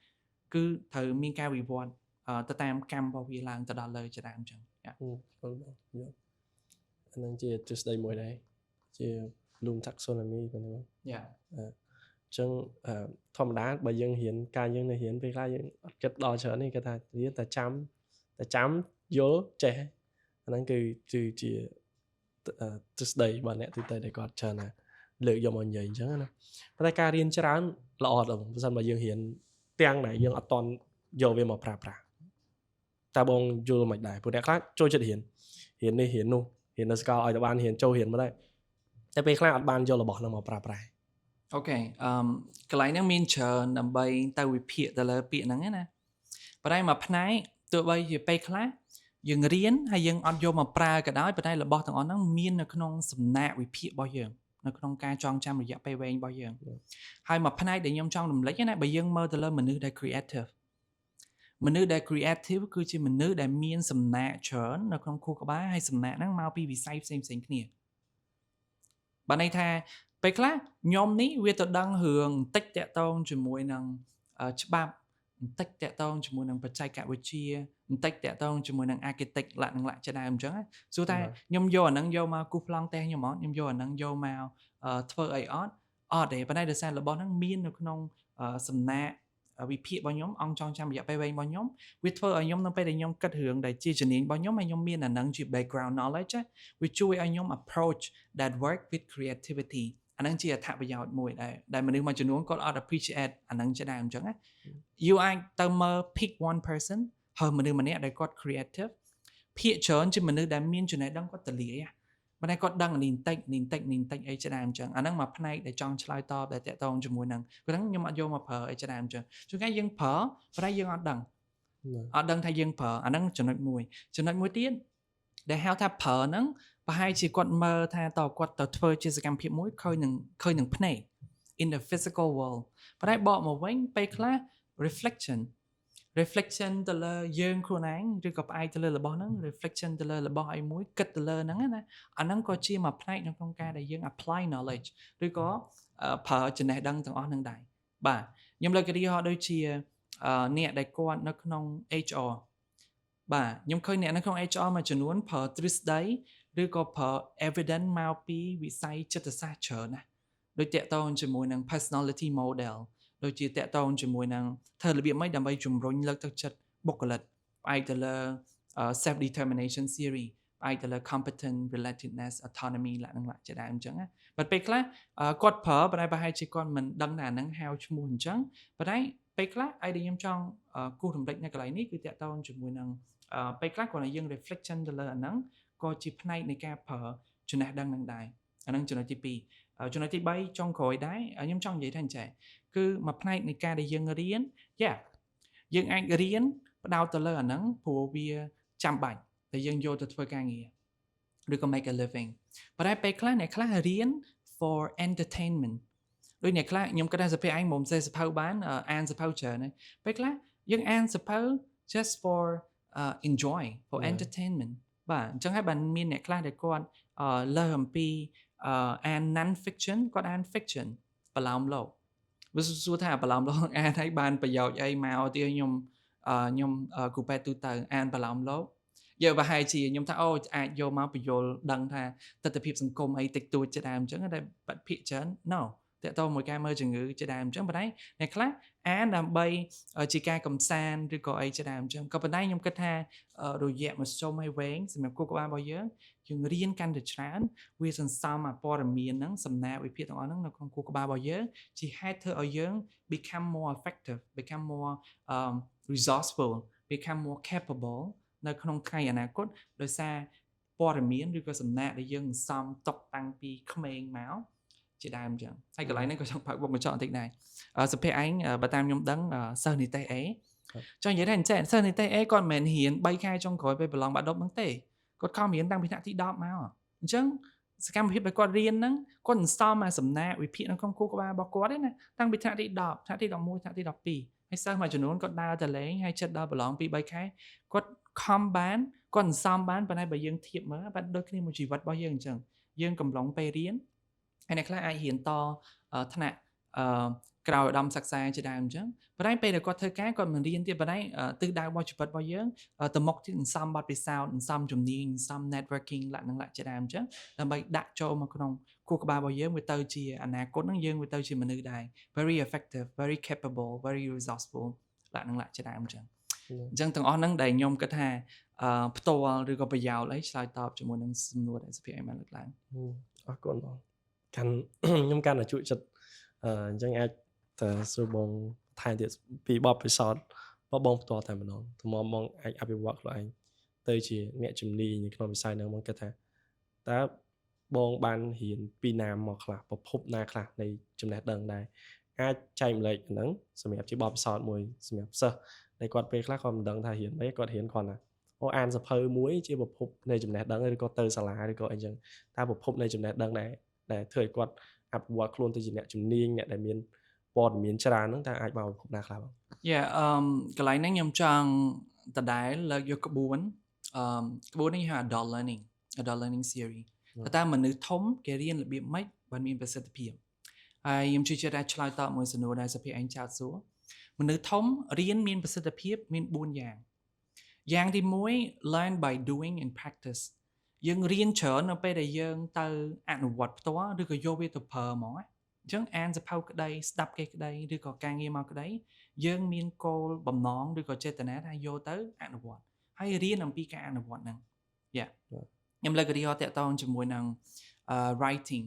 គឺត្រូវមានការវិវត្តទៅតាមកម្មរបស់វាឡើងទៅដល់លើជាដើមអញ្ចឹងអាហ្នឹងជាទ្រឹស្ដីមួយដែរជា Bloom taxonomy ប៉ុណ្ណឹងអញ្ចឹងធម្មតាបើយើងរៀនការយើងនៅរៀនពេលខ្លះយើងអត់គិតដល់ច្រើននេះគេថារៀនតែចាំយល់ចេះអាហ្នឹងគឺជាទ្រឹស្ដីរបស់អ្នកទូទៅដែលគាត់ច្រើនណាលើកយកមកនិយាយអញ្ចឹងណាប៉ុន្តែការរៀនច្រើនល្អដល់បើមិនបើយើងរៀនទាំងដែលយើងអត់តន់យកវាមកប្រើប្រាស់តើបងយល់មិនដែរព្រោះអ្នកខ្លះចូលចិត្តរៀននេះរៀននោះរៀននៅសាកលឲ្យតែបានរៀនចូលរៀនមកដែរតែពេលខ្លះអត់បានយករបស់ហ្នឹងមកប្រើប្រាស់ អូខេកន្លែងហ្នឹងមានច្រើនដើម្បីទៅវិភាគទៅលើពាក្យហ្នឹងណាប៉ុន្តែមួយផ្នែកទោះបីជាពេលខ្លះយើងរៀនហើយយើងអត់យកមកប្រើក៏ដោយប៉ុន្តែរបស់ទាំងអស់ហ្នឹងមាននៅក្នុងសំណាក់វិភាគរបស់យើងនៅក្នុងការចងចាំរយៈពេលវែងរបស់យើងហើយមួយផ្នែកដែលខ្ញុំចង់រំលេចណាបើយើងមើលទៅលើមនុស្សដែល creative គឺជាមនុស្សដែលមានសំណាក់ច្រើននៅក្នុងខួរក្បាលហើយសំណាក់ហ្នឹងមកពីវិស័យផ្សេងៗគ្នាបើន័យថាពេលខ្លះខ្ញុំនេះវាទៅដឹងរឿងបន្តិចតាក់ទងជាមួយនឹងច្បាប់បន្តិចតាក់ទងជាមួយនឹងបច្ចេកវិទ្យាបន្តិចតាក់ទងជាមួយនឹង architect លក្ខណៈជាដើមអញ្ចឹងសួរថាខ្ញុំយកអាហ្នឹងយកមកគូសប្លង់ផ្ទះខ្ញុំអត់ខ្ញុំយកអាហ្នឹងយកមកធ្វើអីអត់ទេប៉ុន្តែដោយសាររបស់ហ្នឹងមាននៅក្នុងសំណាក់វិភាគរបស់ខ្ញុំអង្គចងចាំរយៈពេលវែងរបស់ខ្ញុំវាធ្វើឲ្យខ្ញុំនៅពេលដែលខ្ញុំគិតរឿងដែលជាជំនាញរបស់ខ្ញុំហើយខ្ញុំមានអាហ្នឹងជា background knowledge វាជួយឲ្យខ្ញុំ approach that work with creativity អាហ្នឹងជាអត្ថប្រយោជន៍មួយដែលមនុស្សមួយចំនួនគាត់អត់ appreciate អាហ្នឹងជាដើមអញ្ចឹងណា you អាចទៅមើល pick one person ហើយមនុស្សម្នាក់ដែលគាត់ creative ភាគច្រើនជាមនុស្សដែលមានចំណេះដឹងគាត់ទលាយប៉ុន្តែគាត់ដឹងនេះបន្តិចអីជាដើមអញ្ចឹងអាហ្នឹងមួយផ្នែកដែលចង់ឆ្លើយតបដែលតាក់ទងជាមួយនឹងព្រោះហ្នឹងខ្ញុំអត់យកមកប្រើអីជាដើមអញ្ចឹងជួនកាលយើងប្រើប៉ុន្តែយើងអត់ដឹងថាយើងប្រើអាហ្នឹងចំណុចមួយទៀតដែលហៅថាប្រើហ្នឹងប្រហែលជាគាត់មើលថាតើគាត់ទៅធ្វើជាសកម្មភាពមួយឃើញនឹងភ្នែក in the physical world ប៉ុន្តែបកមកវិញពេលខ្លះ reflection ទៅលើយើងខ្លួនឯងឬក៏ផ្អែកទៅលើរបស់ហ្នឹង reflection ទៅលើរបស់អីមួយគិតទៅលើហ្នឹងណាអាហ្នឹងក៏ជាមួយផ្នែកនៅក្នុងការដែលយើង apply knowledge ឬក៏ប្រើចំណេះដឹងទាំងអស់ហ្នឹងដែរ បាទខ្ញុំលើកឧទាហរណ៍ដូចជាអ្នកដែលគាត់នៅក្នុង HR បាទខ្ញុំឃើញអ្នកនៅក្នុង HR មួយចំនួនប្រើទ្រឹស្ដីឬក៏ប្រើ evidence មកពីវិស័យចិត្តសាស្ត្រច្រើនណាស់ដូចតាក់ទងជាមួយនឹង personality model ដូចជាតាក់ទងជាមួយនឹងធ្វើរបៀបម៉េចដើម្បីជំរុញលើកទឹកចិត្តបុគ្គលិកផ្អែកទៅលើ self determination theory ផ្អែកទៅលើ competence relatedness autonomy លក្ខណៈជាដើមអញ្ចឹងណាបើពេលខ្លះគាត់ប្រើប៉ុន្តែប្រហែលជាគាត់មិនដឹងថាហ្នឹងហៅឈ្មោះអញ្ចឹងប៉ុន្តែពេលខ្លះឯដែលខ្ញុំចង់គូសរំលេចនៅកន្លែងនេះគឺតាក់ទងជាមួយនឹងពេលខ្លះគាត់ឲ្យយើង reflection ទៅលើអាហ្នឹងក៏ជាផ្នែកនៃការប្រើចំណេះដឹងនឹងដែរអាហ្នឹងចំណុចទី2ចំណុចទី3ចុងក្រោយដែរខ្ញុំចង់និយាយថាអញ្ចឹងគឺមួយផ្នែកនៃការដែលយើងរៀនយើងអាចរៀនផ្ដោតទៅលើអាហ្នឹងព្រោះវាចាំបាច់តែយើងយកទៅធ្វើការងារឬក៏ make a living ប៉ុន្តែពេលខ្លះអ្នកខ្លះរៀន for entertainment ដូចអ្នកខ្លះខ្ញុំគិតថាសភេឯងមុំសេសភៅបានអានសភៅច្រើនហើយពេលខ្លះយើងអានសភៅ just for enjoy for entertainment បាទអញ្ចឹងហើយបានមានអ្នកខ្លះដែលគាត់លើអំពីអាន non fiction គាត់អាន fiction ប្រឡោមលោកវាសួរថាប្រឡោមលោកអានឲ្យបានប្រយោជន៍អីមកទីខ្ញុំគូប៉ែទូទៅអានប្រឡោមលោកយកប្រហែលជាខ្ញុំថាអាចយកមកបញ្យល់ដឹងថាទស្សនវិជ្ជាសង្គមអីតិចតួចជាដើមអញ្ចឹងតែបាត់ភាគច្រើន no តើតើមួយការមើលជំងឺជាដើមអញ្ចឹងប៉ុន្តែអ្នកខ្លះអានដើម្បីជាការកំសាន្តឬក៏អីជាដើមអញ្ចឹងក៏ប៉ុន្តែខ្ញុំគិតថារយៈមធ្យមឲ្យវែងសម្រាប់គូក្បាលរបស់យើងរៀនកាន់តែច្រើនវាសន្សំព័ត៌មានហ្នឹងសំណាក់វិភាគទាំងអស់ហ្នឹងនៅក្នុងគូក្បាលរបស់យើងជាហេតុធ្វើឲ្យយើង become more effective become more resourceful become more capable នៅក្នុងថ្ងៃអនាគតដោយសារព័ត៌មានឬក៏សំណាក់ដែលយើងសន្សំទុកតាំងពីក្មេងមកជាដើមអញ្ចឹងហើយកន្លែងហ្នឹងក៏ចង់បើកវងកញ្ចក់បន្តិចដែរសុភ័ក្រឯងបើតាមខ្ញុំដឹងសិស្សនិទេសអេចង់និយាយថាអញ្ចឹងសិស្សនិទេសអេគាត់មិនមែនរៀន3ខែចុងក្រោយពេលប្រឡងបាក់ឌុបហ្នឹងទេគាត់ខំរៀនតាំងពីថ្នាក់ទី10មកអញ្ចឹងសកម្មភាពដែលគាត់រៀនហ្នឹងគាត់សន្សំអាសំណាក់វិភាគនៅក្នុងគូក្បាលរបស់គាត់ទេណាតាំងពីថ្នាក់ទី10ថ្នាក់ទី11ថ្នាក់ទី12ហើយសិស្សមួយចំនួនគាត់ដើរទៅលេងហើយចិត្តដល់ប្រឡង 2-3 ខែគាត់ខំបានគាត់សន្សំបានប៉ុន្តែបើយើងធៀបមើលបាត់ដូចគ្នាមួយជីវិតរបស់យើងអញ្ចឹងយើងកំឡុងពេលរៀនហើយអ្នកខ្លះអាចរៀនតថ្នាក់ក្រៅឧត្តមសិក្សាជាដើមអញ្ចឹងប៉ុន្តែពេលដែលគាត់ធ្វើការគាត់មិនរៀនទៀតប៉ុន្តែទិសដៅរបស់ជីវិតរបស់យើងទៅមុខទៀតសន្សំបទពិសោធន៍សន្សំជំនាញសន្សំ networking លក្ខណៈជាដើមអញ្ចឹងដើម្បីដាក់ចូលមកក្នុងគូក្បាលរបស់យើងវាទៅជាអនាគតហ្នឹងយើងវាទៅជាមនុស្សដែរ very effective very capable very resourceful លក្ខណៈជាដើមអញ្ចឹងទាំងអស់ហ្នឹងដែលខ្ញុំគិតថាផ្ទាល់ឬក៏ប្រយោលអីឆ្លើយតបជាមួយនឹងសំណួរដែលសភាឯងបានលើកឡើងអរគុណបងខ្ញុំកាន់តែជួយចិត្តអញ្ចឹងអាចទៅសួរបងថែមទៀតពីបបពិសោធន៍បងផ្ទាល់តែម្ដងថ្មបងអាចអភិវឌ្ឍខ្លួនឯងទៅជាអ្នកជំនាញនៅក្នុងវិស័យហ្នឹងបងគិតថាតើបងបានរៀនពីណាមកខ្លះប្រភពណាខ្លះនៃចំណេះដឹងដែរអាចចែកម្លែកហ្នឹងសម្រាប់ជាបបពិសោធន៍មួយសម្រាប់សិស្សដែលគាត់ពេលខ្លះគាត់មិនដឹងថារៀនអីគាត់រៀនគ្រាន់តែអានសភៅមួយជាប្រភពនៃចំណេះដឹងឬក៏ទៅសាលាឬក៏អីចឹងតើប្រភពនៃចំណេះដឹងដែលធ្វើឲ្យគាត់អភិវឌ្ឍខ្លួនទៅជាអ្នកជំនាញអ្នកដែលមានព័ត៌មានច្រើនហ្នឹងតើអាចមកប្រភពណាខ្លះបងកន្លែងហ្នឹងខ្ញុំចង់ដដែលលើកយកក្បួននេះហៅ adult learning series តើមនុស្សធំគេរៀនរបៀបម៉េចបានមានប្រសិទ្ធភាពហើយខ្ញុំជឿជាក់ថាឆ្លើយតបមួយសំណួរដែលសភាឯងចោទសួរមនុស្សធំរៀនមានប្រសិទ្ធភាពមាន4យ៉ាងទី1 learn by doing and practice យើងរៀនច្រើននៅពេលដែលយើងទៅអនុវត្តផ្ទាល់ឬក៏យកវាទៅប្រើហ្មងអញ្ចឹងអានសភៅក្តីស្ដាប់គេក្តីឬក៏ការងារមកក្តីយើងមានគោលបំណងឬក៏ចេតនាថាយកទៅអនុវត្តហើយរៀនអំពីការអនុវត្តហ្នឹងខ្ញុំលើកឧទាហរណ៍តាក់ទងជាមួយនឹង writing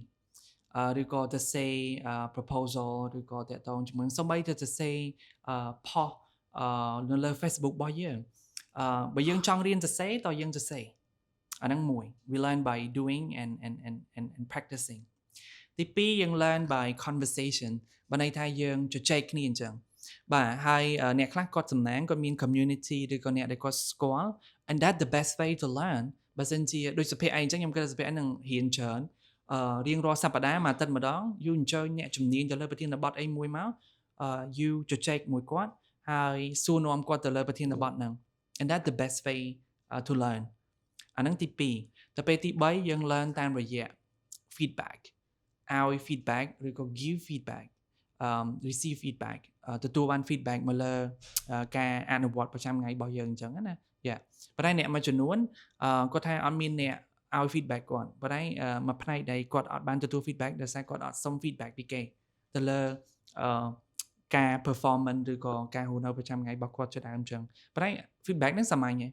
ឬក៏ទៅ say proposal ឬក៏តាក់ទងជាមួយសូម្បីទៅ say post នៅលើ Facebook របស់យើងបើយើងចង់រៀនទៅ say តើយើងទៅ say អាហ្នឹងមួយ we learn by doing and practicing ទី2យើង learn by conversation បើន័យថាយើងជជែកគ្នាអញ្ចឹងបាទហើយអ្នកខ្លះគាត់សំណាងគាត់មាន community ឬក៏អ្នកដែលគាត់ស្គាល់ and that the best way to learn បើសិនជាដូចសភាឯងអញ្ចឹងខ្ញុំគិតថាសភាឯងនឹងរៀនច្រើនរៀងរាល់សប្តាហ៍មួយអាទិត្យម្ដង you អញ្ជើញអ្នកជំនាញទៅលើប្រធានបទអីមួយមកyou ជជែកមួយគាត់ហើយសួរនាំគាត់ទៅលើប្រធានបទហ្នឹង and that the best way to learn អាហ្នឹងទី2តែពេលទី3យើង learn តាមរយៈ feedback ឲ្យ feedback ឬក៏ give feedback receive feedback ទទួលបាន feedback មកលើការអនុវត្តប្រចាំថ្ងៃរបស់យើងអញ្ចឹងណាយ៉ាប៉ុន្តែអ្នកមួយចំនួនគាត់ថាអត់មានអ្នកឲ្យ feedback គាត់ប៉ុន្តែមួយផ្នែកដែលគាត់អត់បានទទួល feedback ដោយសារគាត់អត់សុំ feedback ពីគេទៅលើការ performance ឬក៏ការរស់នៅប្រចាំថ្ងៃរបស់គាត់ជាដើមអញ្ចឹងប៉ុន្តែ feedback ហ្នឹងសាមញ្ញទេ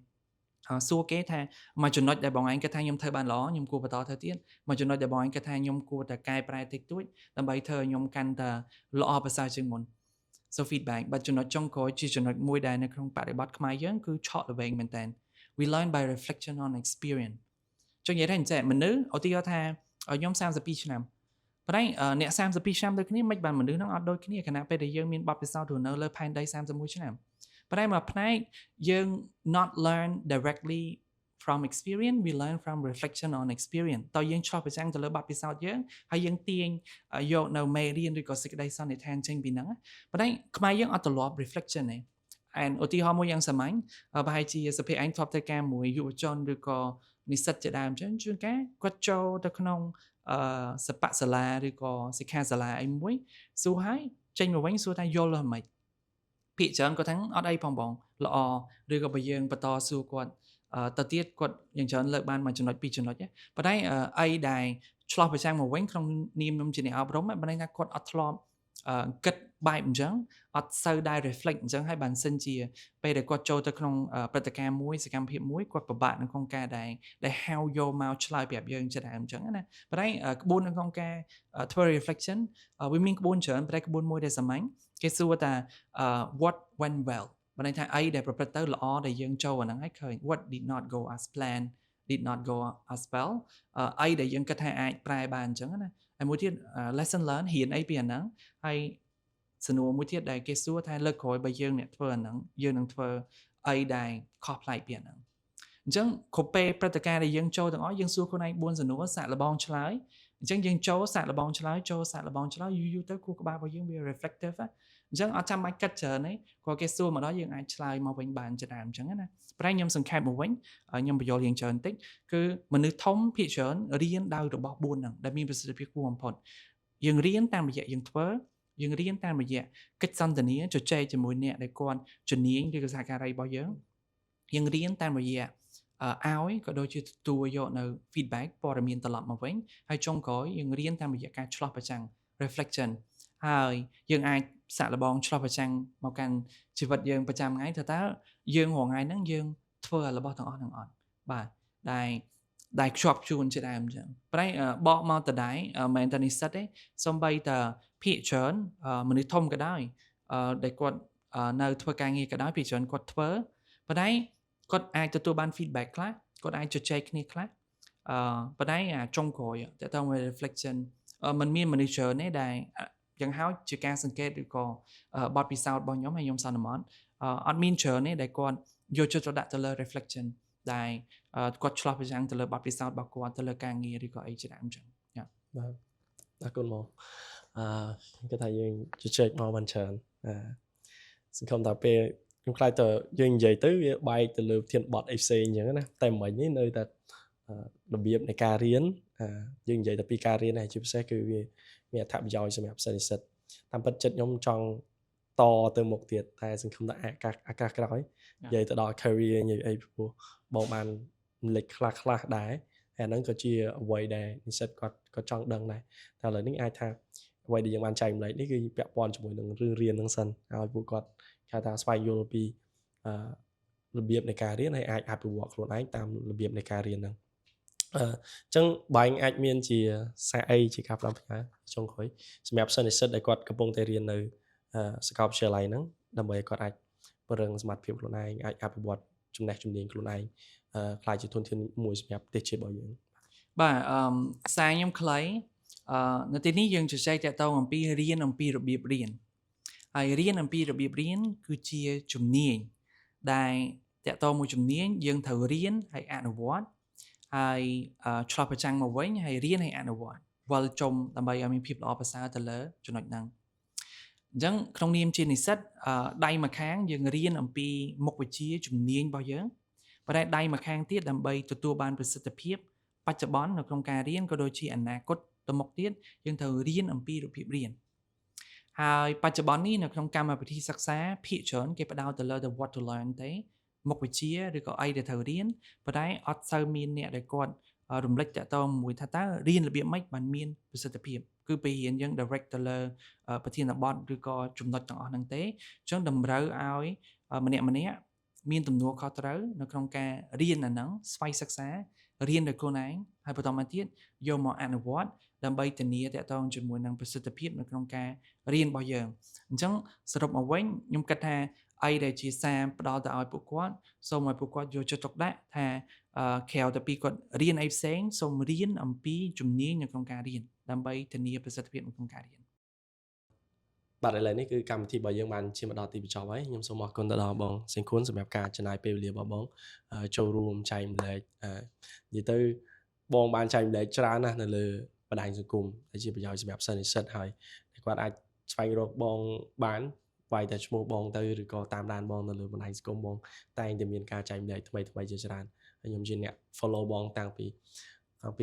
សួរគេថាមួយចំណុចដែលបងឯងគិតថាខ្ញុំធ្វើបានល្អខ្ញុំគួរបន្តធ្វើទៀតមួយចំណុចដែលបងឯងគិតថាខ្ញុំគួរតែកែប្រែតិចតួចដើម្បីធ្វើឲ្យខ្ញុំកាន់តែល្អប្រសើរជាងមុន so feedback បើចំណុចចុងក្រោយជាចំណុចមួយដែលនៅក្នុងបរិបទខ្មែរយើងគឺឆក់ល្វែងមែនតើ we learn by reflection on experience ចង់និយាយថាអញ្ចឹងមនុស្សឧទាហរណ៍ថាខ្ញុំ32ឆ្នាំប៉ុន្តែអ្នក32ឆ្នាំដូចគ្នាមិនបានមនុស្សហ្នឹងអត់ដូចគ្នាខណៈពេលដែលយើងមានបទពិសោធន៍រស់នៅលើផែនដី31ឆ្នាំប៉ុន្តែមួយផ្នែកយើង not learn directly from experience we learn from reflection on experience តើយើងឆ្លុះប្រចាំងទៅលើបទពិសោធន៍យើងហើយយើងទាញយកនៅមេរៀនឬក៏សេចក្តីសន្និដ្ឋានចេញពីហ្នឹងប៉ុន្តែខ្មែរយើងអត់ទម្លាប់ reflection ទេឧទាហរណ៍មួយយ៉ាងសាមញ្ញប្រហែលជាសភាឯងធ្លាប់ធ្វើការមួយយុវជនឬក៏និស្សិតជាដើមចឹងជួនកាលគាត់ចូលទៅក្នុងសិប្បសាលាឬក៏សិក្ខាសាលាអីមួយសួរហើយចេញមកវិញសួរថាយល់ឬមិនភាគច្រើនគាត់ថាអត់អីផងបងល្អឬក៏បើយើងបន្តសួរគាត់ទៅទៀតគាត់យ៉ាងច្រើនលើកបានមួយចំណុចពីរចំណុចប៉ុន្តែអីដែលឆ្លោះប្រចាំមកវិញក្នុងនាមខ្ញុំជាអ្នកអប់រំបើន័យថាគាត់អត់ធ្លាប់គិតបែបអញ្ចឹងអត់សូវដែរ reflect អញ្ចឹងហើយបានសិនជាពេលដែលគាត់ចូលទៅក្នុងព្រឹត្តិការណ៍មួយសកម្មភាពមួយគាត់ពិបាកនៅក្នុងការដែលហៅយកមកឆ្លើយប្រាប់យើងចិត្តអញ្ចឹងណាប៉ុន្តែក្បួននៅក្នុងការធ្វើ reflection វាមានក្បួនច្រើនប៉ុន្តែក្បួនមួយដែលសាមញ្ញគេសួរថា what went well បើន័យថាអីដែលប្រព្រឹត្តទៅល្អដែលយើងចូលអាហ្នឹងហើយឃើញ what did not go as planned did not go as well អីដែលយើងគិតថាអាចប្រែបានអញ្ចឹងណាហើយមួយទៀត lesson learn រៀនអីពីអាហ្នឹងហើយសំណួរមួយទៀតដែលគេសួរថាលើកក្រោយបើយើងអ្នកធ្វើអាហ្នឹងយើងនឹងធ្វើអីដែលខុសប្លែកពីអាហ្នឹងអញ្ចឹងគ្រប់ពេលព្រឹត្តិការណ៍ដែលយើងចូលទាំងអស់យើងសួរខ្លួនឯង4សំណួរសាកល្បងឆ្លើយអញ្ចឹងយើងចូលសាកល្បងឆ្លើយចូលសាកល្បងឆ្លើយយូរទៅខួរក្បាលរបស់យើងវា reflective អញ្ចឹងអត់ចាំបាច់គិតច្រើនទេគាត់គេសួរមកដល់យើងអាចឆ្លើយមកវិញបានច្រើនអញ្ចឹងណាប្រហែលខ្ញុំសង្ខេបមកវិញខ្ញុំបញ្យល់រៀងច្រើនបន្តិចគឺមនុស្សធំភាគច្រើនរៀនដោយរបស់4ហ្នឹងដែលមានប្រសិទ្ធភាពខ្ពស់បំផុតយើងរៀនតាមរយៈយើងធ្វើយើងរៀនតាមរយៈកិច្ចសន្ទនាជជែកជាមួយអ្នកដែលគាត់ជំនាញឬក៏សហការីរបស់យើងរៀនតាមរយៈឲ្យក៏ដូចជាទទួលយកនៅ feedback ព័ត៌មានត្រឡប់មកវិញហើយចុងក្រោយយើងរៀនតាមរយៈការឆ្លោះប្រចាំង reflection ហើយយើងអាចសាកល្បងឆ្លោះប្រចាំងមកកាន់ជីវិតយើងប្រចាំថ្ងៃតើយើងរងថ្ងៃហ្នឹងយើងធ្វើរបស់ទាំងអស់ហ្នឹងអត់បាទដែលខ្ជាប់ជួនជាដើមអញ្ចឹងប៉ុន្តែបកមកតដែរមិនតែនិស្សិតទេសូម្បីតែភាគច្រើនមនុស្សធំក៏ដោយដែលគាត់នៅធ្វើការងារក៏ដោយភាគច្រើនគាត់ធ្វើប៉ុន្តែគាត់អាចទទួលបាន feedback ខ្លះគាត់អាចជជែកគ្នាខ្លះប៉ុន្តែចុងក្រោយតើតើ reflection มันមានមនុស្សច្រើនទេដែលយ៉ាងហោចជាការសង្កេតឬក៏បទពិសោធន៍របស់ខ្ញុំហើយខ្ញុំសន្មតអត់មានច្រើនទេដែលគាត់យកចិត្តទុកដាក់ទៅលើ reflection ដែលគាត់ឆ្លោះប្រចាំងទៅលើបទពិសោធន៍របស់គាត់ទៅលើការងារឬក៏អីជាដើមអញ្ចឹងបាទអរគុណមកគាត់ថាយើងជជែកមកបានច្រើនសង្ឃឹមថាពេលខ្ញុំខ្លាចតើយើងនិយាយទៅវាបែកទៅលើធានបទអីផ្សេងអញ្ចឹងណាតែមិញនេះនៅតែរបៀបនៃការរៀនយើងនិយាយតែពីការរៀនហើយជាពិសេសគឺវាមានអត្ថប្រយោជន៍សម្រាប់សិស្សនិស្សិតតាមពិតចិត្តខ្ញុំចង់តទៅមុខទៀតតែសង្ឃឹមថាឱកាសក្រោយនិយាយទៅដល់ career និយាយអីព្រោះបងបានរំលេចខ្លះដែរហើយហ្នឹងក៏ជាអ្វីដែលនិស្សិតគាត់ចង់ដឹងដែរតែឥឡូវនេះអាចថាអ្វីដែលយើងបានចែកម្លែកនេះគឺពាក់ព័ន្ធជាមួយនឹងរឿងរៀនហ្នឹងសិនឲ្យពួកគាត់គេថាស្វែងយល់ពីរបៀបនៃការរៀនហើយអាចអភិវឌ្ឍខ្លួនឯងតាមរបៀបនៃការរៀនហ្នឹងអញ្ចឹងបែងអាចមានជាសារអីជាការផ្ដល់ផ្ញើចុងក្រោយសម្រាប់សិស្សនិស្សិតដែលគាត់កំពុងតែរៀននៅសាកលវិទ្យាល័យហ្នឹងដើម្បីឲ្យគាត់អាចពង្រឹងសមត្ថភាពខ្លួនឯងអាចអភិវឌ្ឍចំណេះជំនាញខ្លួនឯងខ្លាចជាធនធានមួយសម្រាប់ប្រទេសជាតិរបស់យើងបាទសារខ្ញុំខ្លីនៅទីនេះយើងជជែកតាក់ទងអំពីរៀនអំពីរបៀបរៀនហើយរៀនអំពីរបៀបរៀនគឺជាជំនាញដែលតាក់ទងមួយជំនាញយើងត្រូវរៀនហើយអនុវត្តហើយឆ្លោះប្រចាំងមកវិញហើយរៀនហើយអនុវត្តវល់ចំដើម្បីឲ្យមានភាពល្អប្រសើរទៅលើចំណុចហ្នឹងអញ្ចឹងក្នុងនាមជានិស្សិតដៃម្ខាងយើងរៀនអំពីមុខវិជ្ជាជំនាញរបស់យើងប៉ុន្តែដៃម្ខាងទៀតដើម្បីទទួលបានប្រសិទ្ធភាពបច្ចុប្បន្ននៅក្នុងការរៀនក៏ដូចជាអនាគតទៅមុខទៀតយើងត្រូវរៀនអំពីរបៀបរៀន ហើយបច្ចុប្បន្ននេះនៅក្នុងកម្មវិធីសិក្សាភាគច្រើនគេផ្ដោតទៅលើ the what to learn ទេមុខវិជ្ជាឬក៏អីដែលត្រូវរៀនប៉ុន្តែអត់សូវមានអ្នកដែលគាត់រំលេចតាក់ទងមួយថាតើរៀនរបៀបម៉េចបានមានប្រសិទ្ធភាពគឺពេលរៀនយើង direct ទៅលើប្រធានបទឬក៏ចំណុចទាំងអស់ហ្នឹងទេអញ្ចឹងតម្រូវឲ្យម្នាក់មានទំនួលខុសត្រូវនៅក្នុងការរៀនអាហ្នឹងស្វ័យសិក្សារៀនដោយខ្លួនឯងហើយបន្តមកទៀតយកមកអនុវត្តដើម្បីធានាតាក់ទងជាមួយនឹងប្រសិទ្ធភាពនៅក្នុងការរៀនរបស់យើងអញ្ចឹងសរុបមកវិញខ្ញុំគិតថាអីដែលជាសារផ្ដល់ទៅឲ្យពួកគាត់សូមឲ្យពួកគាត់យកចិត្តទុកដាក់ថាក្រៅតែពីគាត់រៀនអីផ្សេងសូមរៀនអំពីជំនាញនៅក្នុងការរៀនដើម្បីធានាប្រសិទ្ធភាពនៅក្នុងការរៀនបាទឥឡូវនេះគឺកម្មវិធីរបស់យើងបានឈានមកដល់ទីបញ្ចប់ហើយខ្ញុំសូមអរគុណទៅដល់បងសេងខួនសម្រាប់ការចំណាយពេលវេលារបស់បងចូលរួមចែកម្លែកនិយាយទៅបងបានចែកម្លែកច្រើនណាស់នៅលើបណ្ដាញសង្គមដែលជាប្រយោជន៍សម្រាប់សិស្សនិស្សិតហើយគាត់អាចស្វែងរកបងបានវាយតែឈ្មោះបងទៅឬក៏តាមដានបងនៅលើបណ្ដាញសង្គមបងតែងតែមានការចែកម្លែកថ្មីៗជាច្រើនហើយខ្ញុំជាអ្នក follow បងតាំងពី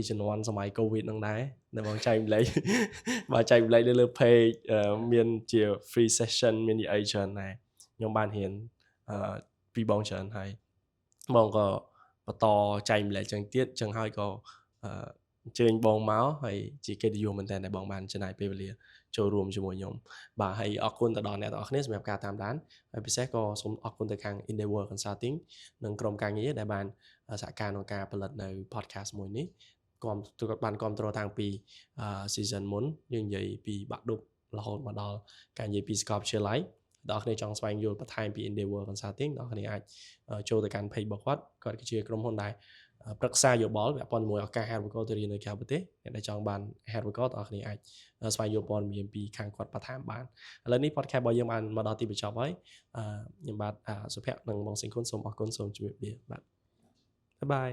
ជំនាន់សម័យ COVID ហ្នឹងដែរដែលបងចែកម្លែកបើចែកម្លែកលើ page មានជា free session មានអីច្រើនដែរខ្ញុំបានរៀនពីបងច្រើនហើយបងក៏បន្តចែកម្លែកចឹងទៀតចឹងហើយក៏អញ្ជើញបងមកហើយជាកិត្តិយសមែនតើដែលបងបានចំណាយពេលវេលាចូលរួមជាមួយខ្ញុំបាទហើយអរគុណទៅដល់អ្នកទាំងអស់គ្នាសម្រាប់ការតាមដានហើយពិសេសក៏សូមអរគុណទៅខាង Endeavor Consulting និងក្រុមការងារដែលបានសហការក្នុងការផលិតនៅ podcast មួយនេះគាត់បានគ្រប់គ្រងតាំងពី season មុនយើងនិយាយពីបាក់ឌុករហូតមកដល់ការនិយាយពីសាកលវិទ្យាល័យដល់គ្នាចង់ស្វែងយល់បន្ថែមពី Endeavor Consulting ដល់គ្នាអាចចូលទៅកាន់ page របស់គាត់គឺជាក្រុមហ៊ុនដែលប្រឹក្សាយោបល់ពាក់ព័ន្ធជាមួយឱកាសហាត់វិកលទៅរៀននៅក្រៅប្រទេសអ្នកដែលចង់បានហាត់វិកលបងប្អូនអាចស្វែងយល់ព័ត៌មានពីខាងគាត់បន្ថែមបានឥឡូវនេះ podcast របស់យើងបានមកដល់ទីបញ្ចប់ហើយខ្ញុំបាទសុភ័ក្រនិងបងសេងគុណសូមអរគុណសូមជម្រាបលាបាទបាយបាយ